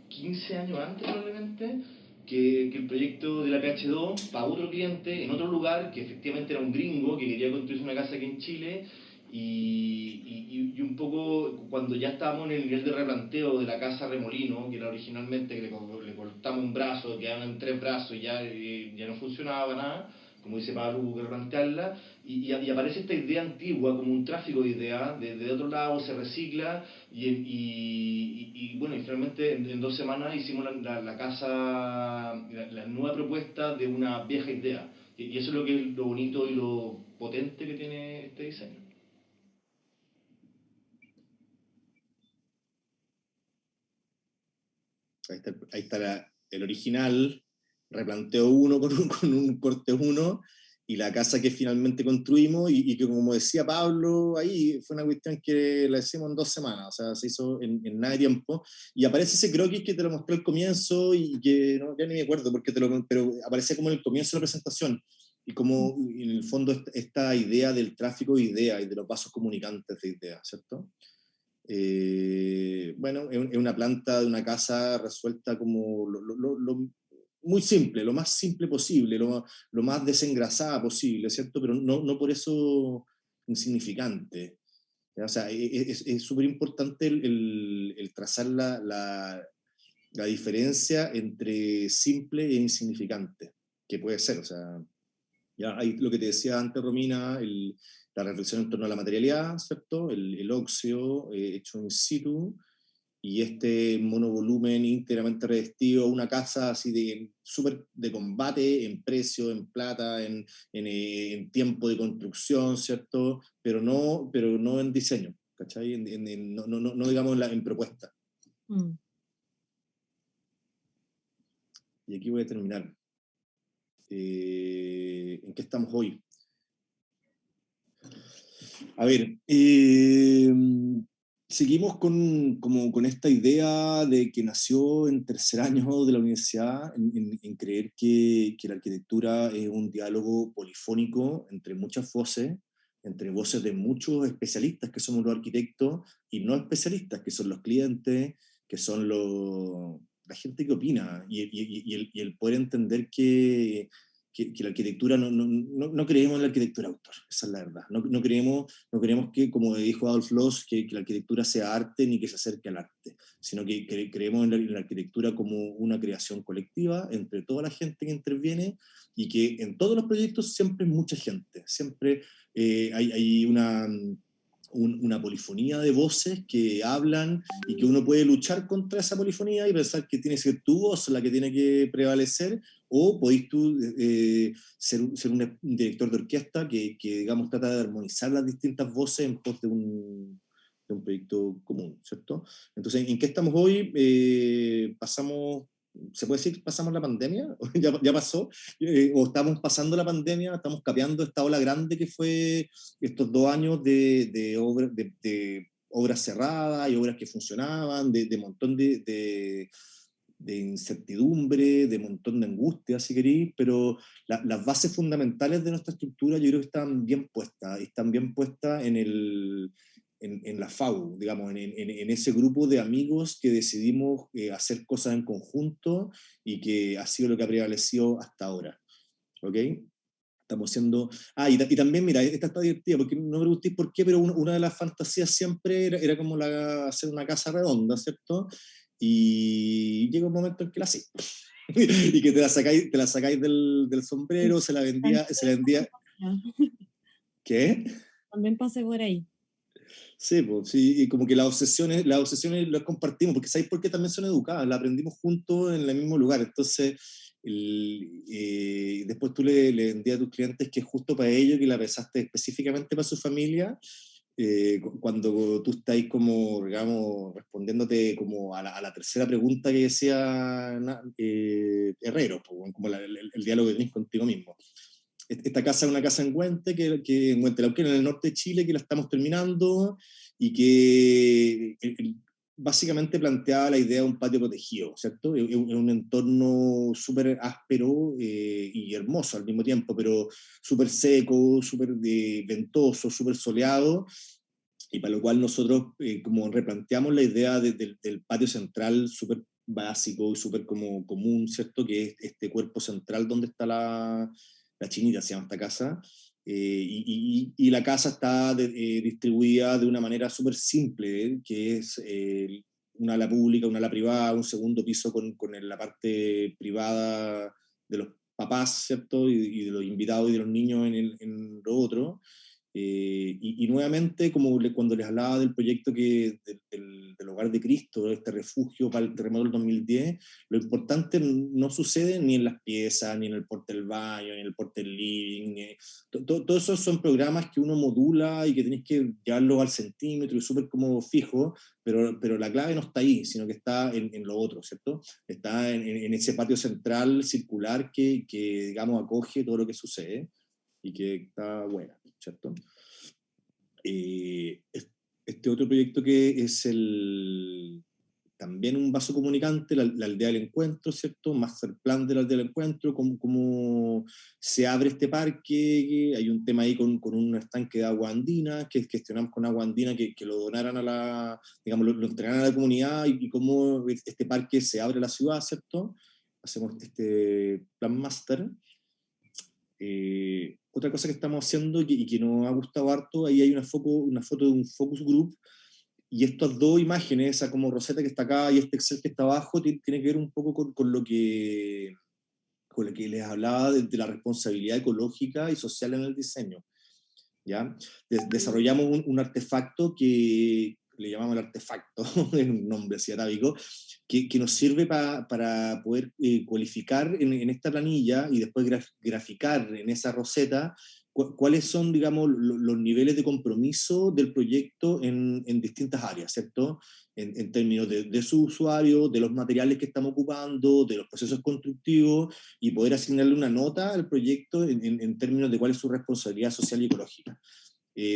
15 años antes probablemente, que el proyecto de la PH2 para otro cliente en otro lugar, que efectivamente era un gringo que quería construirse una casa aquí en Chile, y un poco cuando ya estábamos en el nivel de replanteo de la casa Remolino, que era originalmente que le cortamos un brazo, quedaban en 3 brazos y ya no funcionaba nada, como dice Pablo, hubo que replantearla, y aparece esta idea antigua como un tráfico de ideas, de otro lado se recicla, bueno, y finalmente en 2 semanas hicimos la casa, la nueva propuesta de una vieja idea, y eso es lo bonito y lo potente que tiene este diseño. Ahí está el original, replanteo 1 con un corte 1, y la casa que finalmente construimos, y que como decía Pablo, ahí fue una cuestión que la hicimos en 2 semanas, o sea, se hizo en nada de tiempo, y aparece ese croquis que te lo mostré al comienzo, y que no, ya ni me acuerdo, pero aparece como en el comienzo de la presentación, y como en el fondo esta idea del tráfico de ideas y de los vasos comunicantes de ideas, ¿cierto? Bueno, es una planta de una casa resuelta como muy simple, lo más simple posible, lo más desengrasada posible, ¿cierto? Pero no por eso insignificante. O sea, es súper importante el trazar la diferencia entre simple e insignificante, que puede ser, o sea, ya hay lo que te decía antes, Romina, la reflexión en torno a la materialidad, ¿cierto? El óxido hecho in situ, y este monovolumen íntegramente revestido, una casa así de súper de combate en precio, en plata, en tiempo de construcción, ¿cierto? Pero no en diseño, ¿cachai? No digamos en propuesta. Y aquí voy a terminar. ¿En qué estamos hoy? A ver, seguimos con esta idea de que nació en 3er año de la universidad, en creer que la arquitectura es un diálogo polifónico entre muchas voces, entre voces de muchos especialistas que somos los arquitectos y no especialistas, que son los clientes, que son la gente que opina, y el poder entender que la arquitectura, no creemos en la arquitectura autor, esa es la verdad. No creemos que, como dijo Adolf Loos, que la arquitectura sea arte ni que se acerque al arte, sino que creemos en la arquitectura como una creación colectiva entre toda la gente que interviene, y que en todos los proyectos siempre es mucha gente, siempre hay una polifonía de voces que hablan, y que uno puede luchar contra esa polifonía y pensar que tiene que ser tu voz la que tiene que prevalecer, o podéis tú ser un director de orquesta que, digamos, trata de armonizar las distintas voces en pos de un proyecto común, ¿cierto? Entonces, ¿en qué estamos hoy? ¿Se puede decir pasamos la pandemia? ¿Ya pasó? ¿O estamos pasando la pandemia? ¿Estamos capeando esta ola grande que fue estos 2 años de obras cerradas y obras que funcionaban, de montón de incertidumbre, de montón de angustia, si queréis, pero las bases fundamentales de nuestra estructura yo creo que están bien puestas en la FAU, digamos, en ese grupo de amigos que decidimos hacer cosas en conjunto, y que ha sido lo que ha prevalecido hasta ahora. ¿Ok? Estamos haciendo... y también, mira, esta está divertida, porque no me preguntéis por qué, pero una de las fantasías siempre era como hacer una casa redonda, ¿cierto? Y llega un momento en que la hacéis. Y que te la sacáis del sombrero, se la vendía... ¿Qué? También pasé por ahí. Sí, pues, sí, y como que las obsesiones las compartimos, porque ¿sabéis por qué también son educadas? Las aprendimos juntos en el mismo lugar. Entonces, después tú le vendías a tus clientes que es justo para ellos, que la pensaste específicamente para su familia, cuando tú estás como, digamos, respondiéndote como a la tercera pregunta que decía Herrero, pues, como el diálogo que tenés contigo mismo. Esta casa es una casa en Huente, en Huentelauquén, en el norte de Chile, que la estamos terminando, y que básicamente planteaba la idea de un patio protegido, ¿cierto? Es un entorno súper áspero y hermoso al mismo tiempo, pero súper seco, súper ventoso, súper soleado, y para lo cual nosotros como replanteamos la idea del patio central súper básico y súper como común, ¿cierto? Que es este cuerpo central donde está la Chinita, se llama esta casa, y la casa está distribuida de una manera súper simple, que es una ala pública, una ala privada, un segundo piso con la parte privada de los papás, ¿cierto? Y de los invitados y de los niños en lo otro. Y nuevamente, como cuando les hablaba del proyecto del Hogar de Cristo, este refugio para el terremoto del 2010, lo importante no sucede ni en las piezas, ni en el porte del baño, ni en el porte del living. Todos esos son programas que uno modula y que tenés que llevarlo al centímetro y súper como fijo, pero la clave no está ahí, sino que está en lo otro, ¿cierto? Está en ese patio central circular que, digamos, acoge todo lo que sucede y que está buena, ¿cierto? Este otro proyecto que es también un vaso comunicante, la aldea del encuentro, ¿cierto? Master plan de la aldea del encuentro, cómo se abre este parque, hay un tema ahí con un estanque de agua andina, que gestionamos con agua andina, que lo donaran digamos, lo entregaran a la comunidad, y cómo este parque se abre a la ciudad, ¿cierto? Hacemos este plan master. Otra cosa que estamos haciendo y que nos ha gustado harto, ahí hay una foto de un focus group, y estas dos imágenes, esa como Rosetta que está acá y este Excel que está abajo, tiene que ver un poco con lo que les hablaba de la responsabilidad ecológica y social en el diseño, ¿ya? Desarrollamos un artefacto que le llamamos el artefacto, es un nombre así atávico, que nos sirve para poder cualificar en esta planilla y después graficar en esa roseta cuáles son, digamos, los niveles de compromiso del proyecto en distintas áreas, ¿cierto? En términos de su usuario, de los materiales que estamos ocupando, de los procesos constructivos, y poder asignarle una nota al proyecto en términos de cuál es su responsabilidad social y ecológica.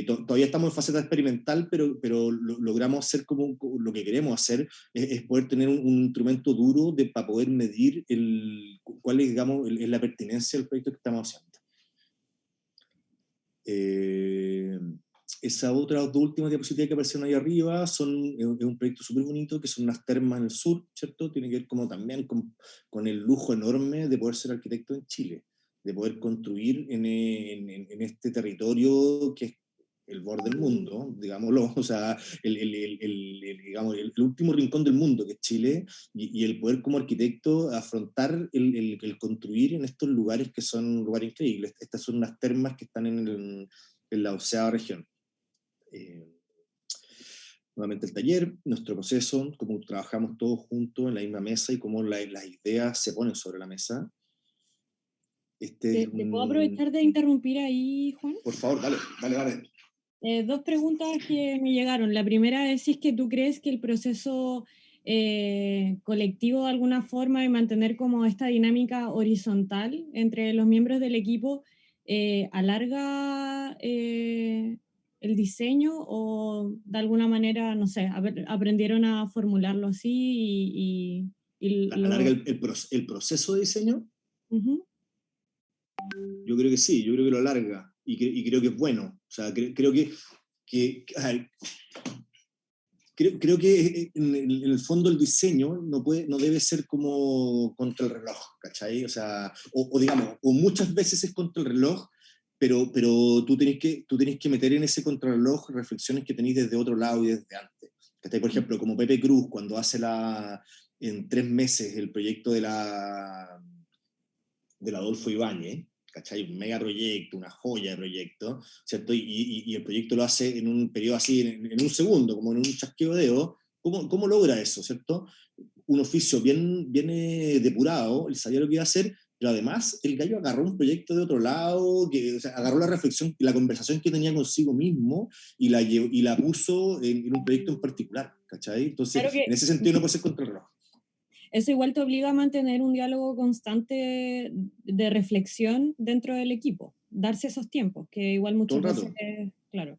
Todavía estamos en faceta experimental, pero logramos hacer como lo que queremos hacer, es poder tener un instrumento duro para poder medir cuál es, digamos, es la pertinencia del proyecto que estamos haciendo. Esa otra dos últimas diapositivas que aparecieron ahí arriba es un proyecto súper bonito, que son unas termas en el sur, ¿cierto? Tiene que ver como también con el lujo enorme de poder ser arquitecto en Chile, de poder construir en este territorio que es el borde del mundo, digámoslo, o sea, digamos, el último rincón del mundo, que es Chile, y el poder como arquitecto afrontar el construir en estos lugares que son lugares increíbles. Estas son unas termas que están en la 11ª región. Nuevamente el taller, nuestro proceso, cómo trabajamos todos juntos en la misma mesa y cómo las ideas se ponen sobre la mesa. ¿Te puedo aprovechar de interrumpir ahí, Juan? Por favor, dale. Dos preguntas que me llegaron. La primera es si es que tú crees que el proceso colectivo de alguna forma de mantener como esta dinámica horizontal entre los miembros del equipo alarga el diseño, o de alguna manera, no sé, aprendieron a formularlo así ¿Alarga el proceso de diseño? Uh-huh. Yo creo que sí, yo creo que lo alarga. Y creo que es bueno. O sea, creo que a ver, creo que en el fondo el diseño no debe ser como contra el reloj, ¿cachai? O sea, digamos, o muchas veces es contra el reloj, pero tú tenés que meter en ese contrarreloj reflexiones que tenéis desde otro lado y desde antes. ¿Cachai? Por ejemplo, como Pepe Cruz, cuando hace en 3 meses el proyecto del Adolfo Ibáñez, ¿cachai? Un mega proyecto, una joya de proyecto, ¿cierto? Y el proyecto lo hace en un periodo así, en un segundo, como en un chasqueo de dedo. ¿Cómo logra eso, cierto? Un oficio bien depurado, él sabía lo que iba a hacer, pero además el gallo agarró un proyecto de otro lado, o sea, agarró la reflexión, la conversación que tenía consigo mismo y la puso en un proyecto en particular, ¿cachai? Entonces, claro que en ese sentido no puede ser contra el reloj. Eso igual te obliga a mantener un diálogo constante de reflexión dentro del equipo, darse esos tiempos, que igual muchas veces, claro.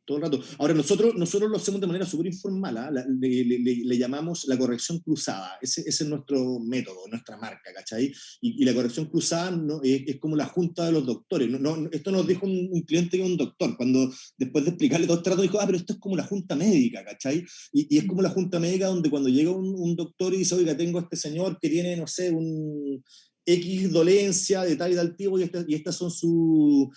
Todo el rato. Ahora, nosotros lo hacemos de manera súper informal, ¿eh? Le llamamos la corrección cruzada. Ese es nuestro método, nuestra marca, ¿cachai? Y la corrección cruzada es como la junta de los doctores. Esto nos dijo un cliente que es un doctor, cuando después de explicarle todo este rato dijo, pero esto es como la junta médica, ¿cachai? Y es como la junta médica donde cuando llega un doctor y dice, oiga, tengo a este señor que tiene, no sé, un X dolencia de tal y tal tipo, y estas son sus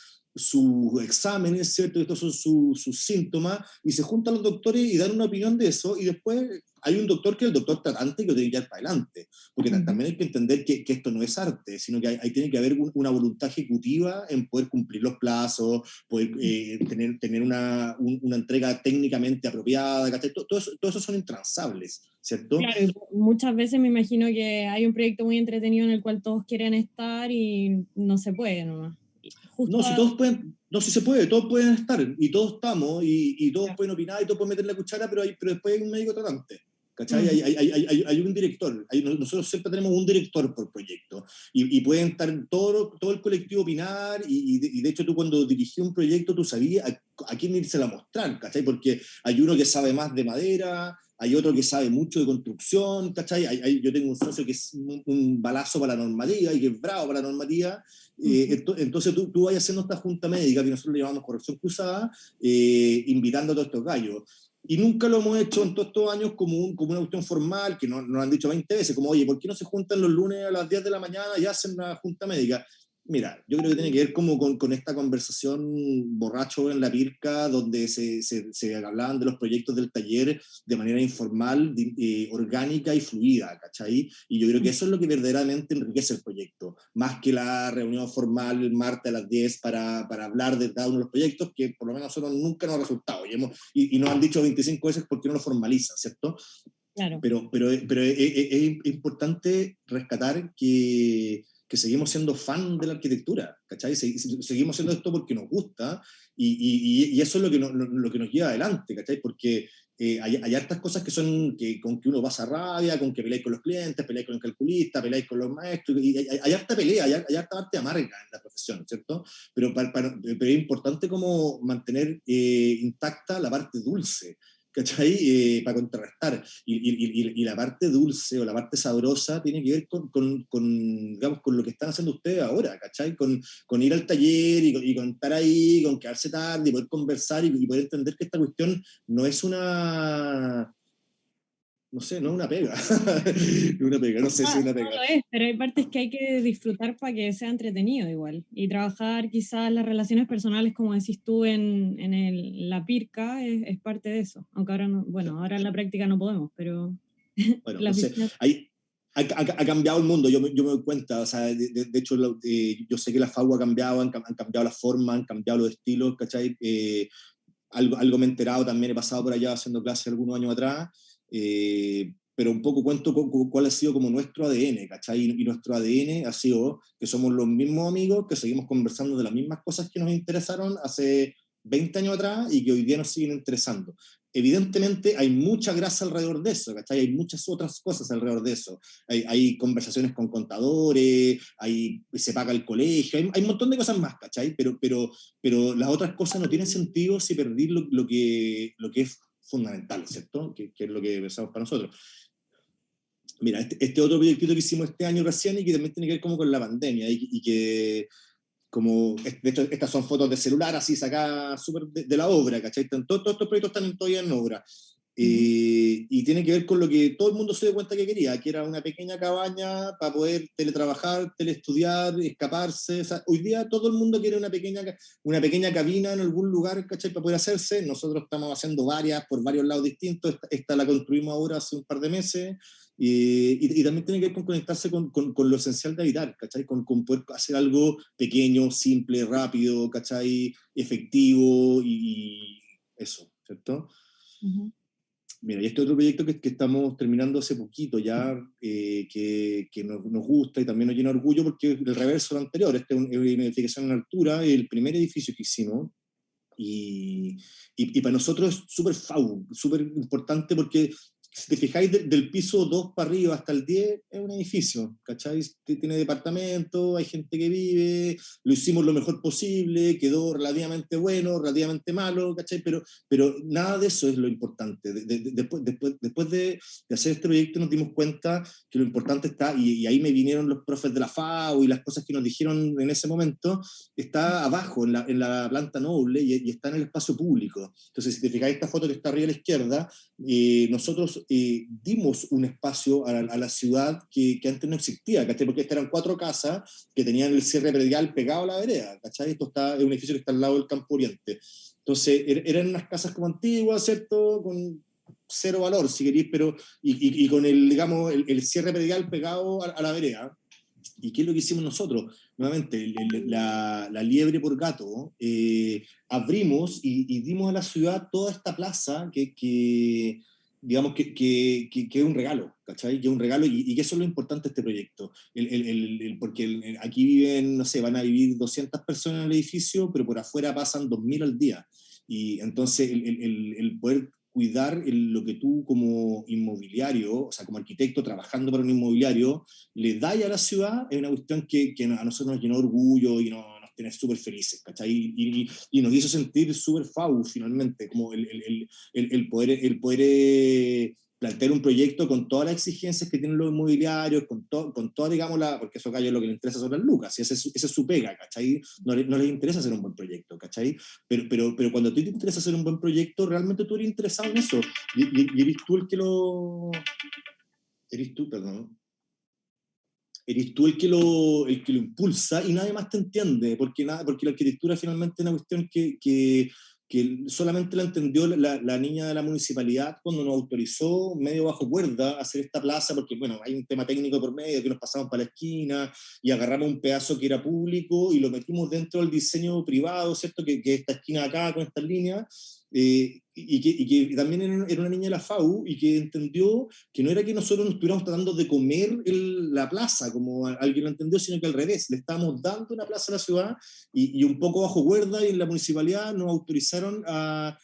exámenes, ¿cierto? Estos son sus síntomas, y se juntan los doctores y dan una opinión de eso, y después hay un doctor que es el doctor tratante que lo tiene que llevar para adelante, porque también hay que entender que esto no es arte, sino que tiene que haber una voluntad ejecutiva en poder cumplir los plazos, poder tener una entrega técnicamente apropiada, ¿cachai? Todo eso son intransables, ¿cierto? Claro, y muchas veces me imagino que hay un proyecto muy entretenido en el cual todos quieren estar y no se puede nomás. No, si todos pueden, no, si se puede, todos pueden estar, y todos estamos, y todos pueden opinar, y todos pueden meter la cuchara, pero después hay un médico tratante, ¿cachai? Hay un director, nosotros siempre tenemos un director por proyecto, y pueden estar todo el colectivo opinar, y de hecho tú cuando dirigí un proyecto, tú sabías a quién irse a mostrar, ¿cachai? Porque hay uno que sabe más de madera, hay otro que sabe mucho de construcción, ¿cachai? Yo tengo un socio que es un balazo para la normativa y que es bravo para la normativa. Entonces tú vas haciendo esta junta médica, que nosotros le llamamos corrección cruzada, invitando a todos estos gallos. Y nunca lo hemos hecho en todos estos años como una cuestión formal, que nos han dicho 20 veces, como, oye, ¿por qué no se juntan los lunes a las 10 de la mañana y hacen una junta médica? Mira, yo creo que tiene que ver como con esta conversación borracho en la pirca, donde se hablaban de los proyectos del taller de manera informal, orgánica y fluida, ¿cachai? Y yo creo que eso es lo que verdaderamente enriquece el proyecto, más que la reunión formal el martes a las 10 para hablar de cada uno de los proyectos, que por lo menos nosotros nunca nos ha resultado, y nos han dicho 25 veces por qué no lo formalizan, ¿cierto? Claro. Pero es importante rescatar que seguimos siendo fan de la arquitectura, ¿cachai? Seguimos haciendo esto porque nos gusta y eso es lo que nos lleva adelante, ¿cachai? Porque hay hartas cosas que son con que uno pasa rabia, con que peleáis con los clientes, peleáis con el calculista, peleáis con los maestros, y hay harta pelea, hay harta parte amarga en la profesión, ¿cierto? Pero es importante como mantener intacta la parte dulce, ¿cachai? Para contrarrestar. Y la parte dulce o la parte sabrosa tiene que ver digamos, con lo que están haciendo ustedes ahora, ¿cachai? Con ir al taller y con estar ahí, con quedarse tarde y poder conversar y poder entender que esta cuestión no es una... No sé, no es una pega. No sé si es una pega. No lo es, pero hay partes que hay que disfrutar para que sea entretenido igual. Y trabajar quizás las relaciones personales, como decís tú, en la pirca, es parte de eso. Aunque ahora no, bueno, ahora en la práctica no podemos, pero... Bueno, la no sé, oficina... ha cambiado el mundo, yo me doy cuenta, o sea, de hecho yo sé que la FAU ha cambiado, han cambiado las formas, han cambiado los estilos, ¿cachai? Algo me he enterado, también he pasado por allá haciendo clases algunos años atrás, pero un poco cuento cuál ha sido como nuestro ADN, ¿cachai? Y nuestro ADN ha sido que somos los mismos amigos, que seguimos conversando de las mismas cosas que nos interesaron hace 20 años atrás y que hoy día nos siguen interesando. Evidentemente hay mucha grasa alrededor de eso, ¿cachai? Hay muchas otras cosas alrededor de eso. Hay conversaciones con contadores, se paga el colegio, hay un montón de cosas más, ¿cachai? Pero las otras cosas no tienen sentido si perdí lo que es fundamental, ¿cierto? Que es lo que pensamos para nosotros. Mira, este otro proyectito que hicimos este año recién y que también tiene que ver como con la pandemia y que como, de hecho, estas son fotos de celular así sacadas súper de la obra, ¿cachai? Todos estos proyectos están todavía en obra. Y tiene que ver con lo que todo el mundo se dio cuenta que quería, que era una pequeña cabaña para poder teletrabajar, teleestudiar, escaparse. O sea, hoy día todo el mundo quiere una pequeña cabina en algún lugar, ¿cachai? Para poder hacerse. Nosotros estamos haciendo varias por varios lados distintos. Esta la construimos ahora hace un par de meses. Y también tiene que ver con conectarse con lo esencial de habitar, ¿cachai? Con poder hacer algo pequeño, simple, rápido, ¿cachai? Efectivo y eso, ¿cierto? Mira, y este otro proyecto que estamos terminando hace poquito ya, que nos gusta y también nos llena de orgullo porque es el reverso del anterior. Este es una edificación en altura, el primer edificio que hicimos. Y para nosotros es súper importante porque si te fijáis del piso 2 para arriba hasta el 10 es un edificio, ¿cachai? Tiene departamento, hay gente que vive, lo hicimos lo mejor posible, quedó relativamente bueno, relativamente malo, ¿cachai? Pero nada de eso es lo importante. Después de hacer este proyecto nos dimos cuenta que lo importante está, y ahí me vinieron los profes de la FAO y las cosas que nos dijeron en ese momento, está abajo, en la planta noble y está en el espacio público. Entonces, si te fijáis esta foto que está arriba a la izquierda, nosotros dimos un espacio a la ciudad que antes no existía, ¿cachai? Porque estas eran 4 casas que tenían el cierre predial pegado a la vereda, ¿cachai? Es un edificio que está al lado del Campo Oriente. Entonces, eran unas casas como antiguas, ¿cierto? cero valor, si queréis, pero, y con el, digamos, el cierre predial pegado a la vereda. ¿Y qué es lo que hicimos nosotros? Nuevamente, la liebre por gato, abrimos y dimos a la ciudad toda esta plaza digamos, que es un regalo, ¿cachai? Que es un regalo y que eso es lo importante de este proyecto. Porque aquí viven, no sé, van a vivir 200 personas en el edificio, pero por afuera pasan 2000 al día. Y entonces el poder cuidar lo que tú como inmobiliario, o sea, como arquitecto trabajando para un inmobiliario, le dais a la ciudad, es una cuestión que a nosotros nos llenó de orgullo y nos tiene súper felices, ¿cachai? Y nos hizo sentir súper FAU finalmente, como el poder plantear un proyecto con todas las exigencias que tienen los inmobiliarios, con toda, digamos, porque eso a ellos lo que les interesa son las lucas, y esa es su pega, ¿cachai? No les interesa hacer un buen proyecto, ¿cachai? Pero cuando a ti te interesa hacer un buen proyecto, realmente tú eres interesado en eso, y eres tú el que lo... Eres tú, perdón. Eres tú el que lo impulsa y nadie más te entiende, porque la arquitectura finalmente es una cuestión que solamente la entendió la niña de la municipalidad cuando nos autorizó, medio bajo cuerda, a hacer esta plaza, porque bueno, hay un tema técnico por medio, que nos pasamos para la esquina y agarramos un pedazo que era público y lo metimos dentro del diseño privado, ¿cierto? Que esta esquina acá con estas líneas, y que también era una niña de la FAU y que entendió que no era que nosotros nos estuviéramos tratando de comer la plaza, como alguien lo entendió, sino que al revés, le estábamos dando una plaza a la ciudad y un poco bajo cuerda, y en la municipalidad nos autorizaron a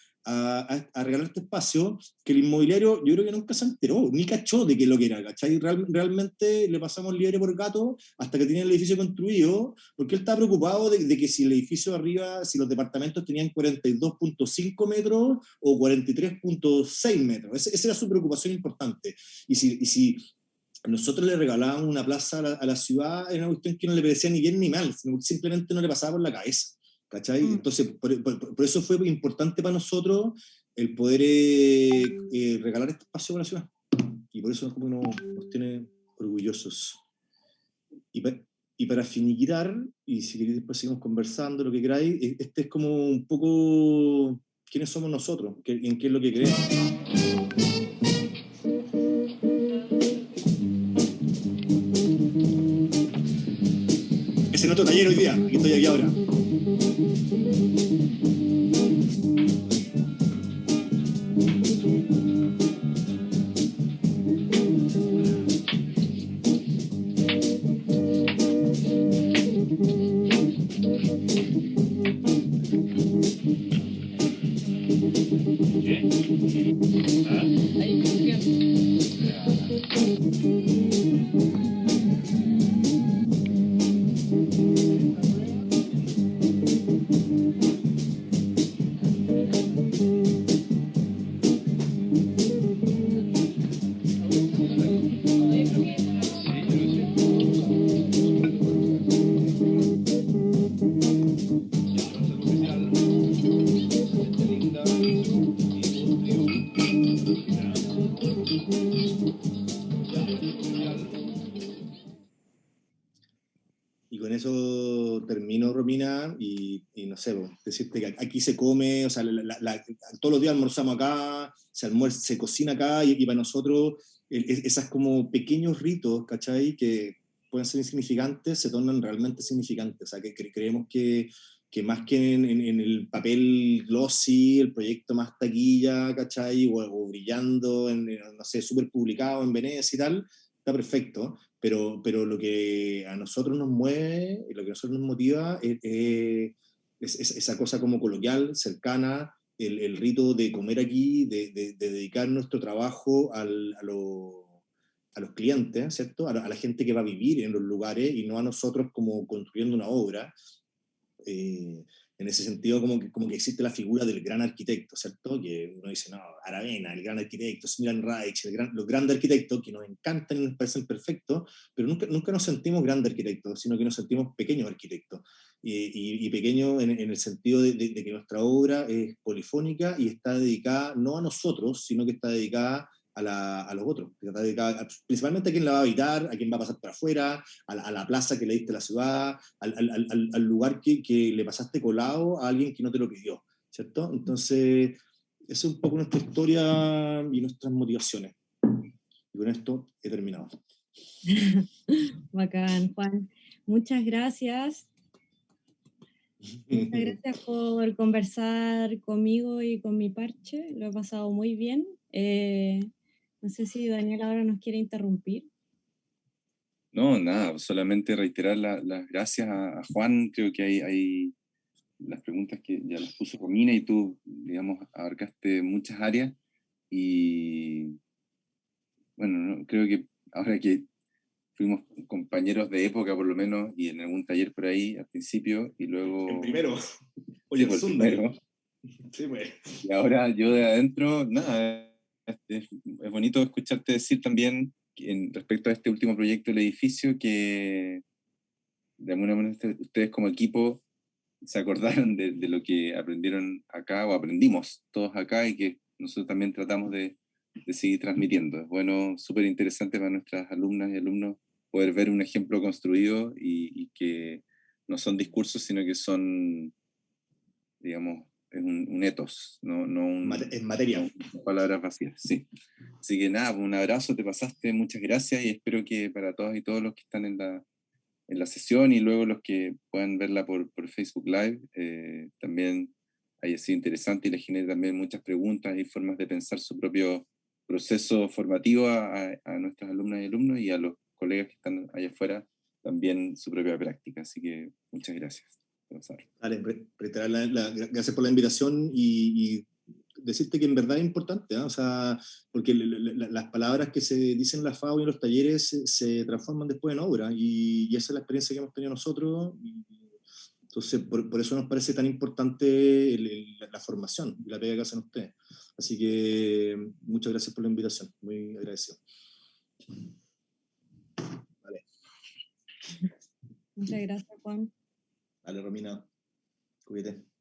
regalar este espacio que el inmobiliario yo creo que nunca se enteró, ni cachó de qué es lo que era, ¿cachai? Realmente le pasamos libre por gato hasta que tenía el edificio construido, porque él estaba preocupado de que si el edificio de arriba, si los departamentos tenían 42.5 metros o 43.6 metros, esa era su preocupación importante, y si nosotros le regalábamos una plaza a la ciudad, era una cuestión que no le parecía ni bien ni mal, sino simplemente no le pasaba por la cabeza, ¿cachai? Entonces, por eso fue importante para nosotros el poder regalar este espacio para la ciudad. Y por eso como nos tiene orgullosos. Y para finiquitar, y si queréis después seguimos conversando, lo que queráis, este es como un poco quiénes somos nosotros, en qué es lo que creemos. Ese es otro taller hoy día, aquí estoy aquí ahora. Y con eso termino, Romina, y no sé, decirte que aquí se come, o sea, todos los días almorzamos acá, se cocina acá, y para nosotros esas como pequeños ritos, ¿cachai? Que pueden ser insignificantes, se tornan realmente significantes, o sea, que creemos que más que en el papel glossy, el proyecto más taquilla, ¿cachai? O brillando, no sé, súper publicado en Venecia y tal, está perfecto. Pero lo que a nosotros nos mueve, lo que a nosotros nos motiva es esa cosa como coloquial, cercana, el rito de comer aquí, de dedicar nuestro trabajo a los clientes, ¿cierto? A la gente que va a vivir en los lugares y no a nosotros como construyendo una obra. En ese sentido, como que existe la figura del gran arquitecto, ¿cierto? Que uno dice, no, Aravena, el gran arquitecto, Milan Reich, los grandes arquitectos que nos encantan y nos parecen perfectos, pero nunca nos sentimos grandes arquitectos, sino que nos sentimos pequeños arquitectos. Y pequeños en el sentido de que nuestra obra es polifónica y está dedicada no a nosotros, sino que está dedicada a los otros, principalmente a quien la va a habitar, a quien va a pasar por afuera, a la plaza que le diste a la ciudad, al lugar que le pasaste colado a alguien que no te lo pidió, ¿cierto? Entonces, Esa es un poco nuestra historia y nuestras motivaciones. Y con esto he terminado. Bacán, Juan. Muchas gracias. Muchas gracias por conversar conmigo y con mi parche. Lo he pasado muy bien. No sé si Daniel ahora nos quiere interrumpir. No, nada, solamente reiterar las gracias a Juan. Creo que hay las preguntas que ya las puso Romina y tú, digamos, abarcaste muchas áreas. Y bueno, creo que ahora que fuimos compañeros de época por lo menos y en algún taller por ahí al principio y luego... El primero. Sí, Oye, por el Sundari. primero. Sí, pues. Y ahora yo de adentro, nada, es bonito escucharte decir también respecto a este último proyecto del edificio que de alguna manera ustedes como equipo se acordaron de lo que aprendieron acá o aprendimos todos acá y que nosotros también tratamos de seguir transmitiendo. Es bueno, súper interesante para nuestras alumnas y alumnos poder ver un ejemplo construido y que no son discursos, sino que son, digamos, es un ethos, En materia. no palabras vacías, sí. Así que nada, un abrazo, te pasaste, muchas gracias y espero que para todas y todos los que están en la sesión y luego los que puedan verla por Facebook Live, también haya sido interesante y les genere también muchas preguntas y formas de pensar su propio proceso formativo a nuestras alumnas y alumnos y a los colegas que están allá afuera también su propia práctica. Así que muchas gracias. Dale, reiterar gracias por la invitación y decirte que en verdad es importante, ¿eh? O sea, porque las palabras que se dicen en la FAO y en los talleres se transforman después en obra y esa es la experiencia que hemos tenido nosotros. Entonces, por eso nos parece tan importante la formación y la pega que hacen ustedes. Así que muchas gracias por la invitación, muy agradecido. Vale. Muchas gracias, Juan. Dale, Romina, cuídate.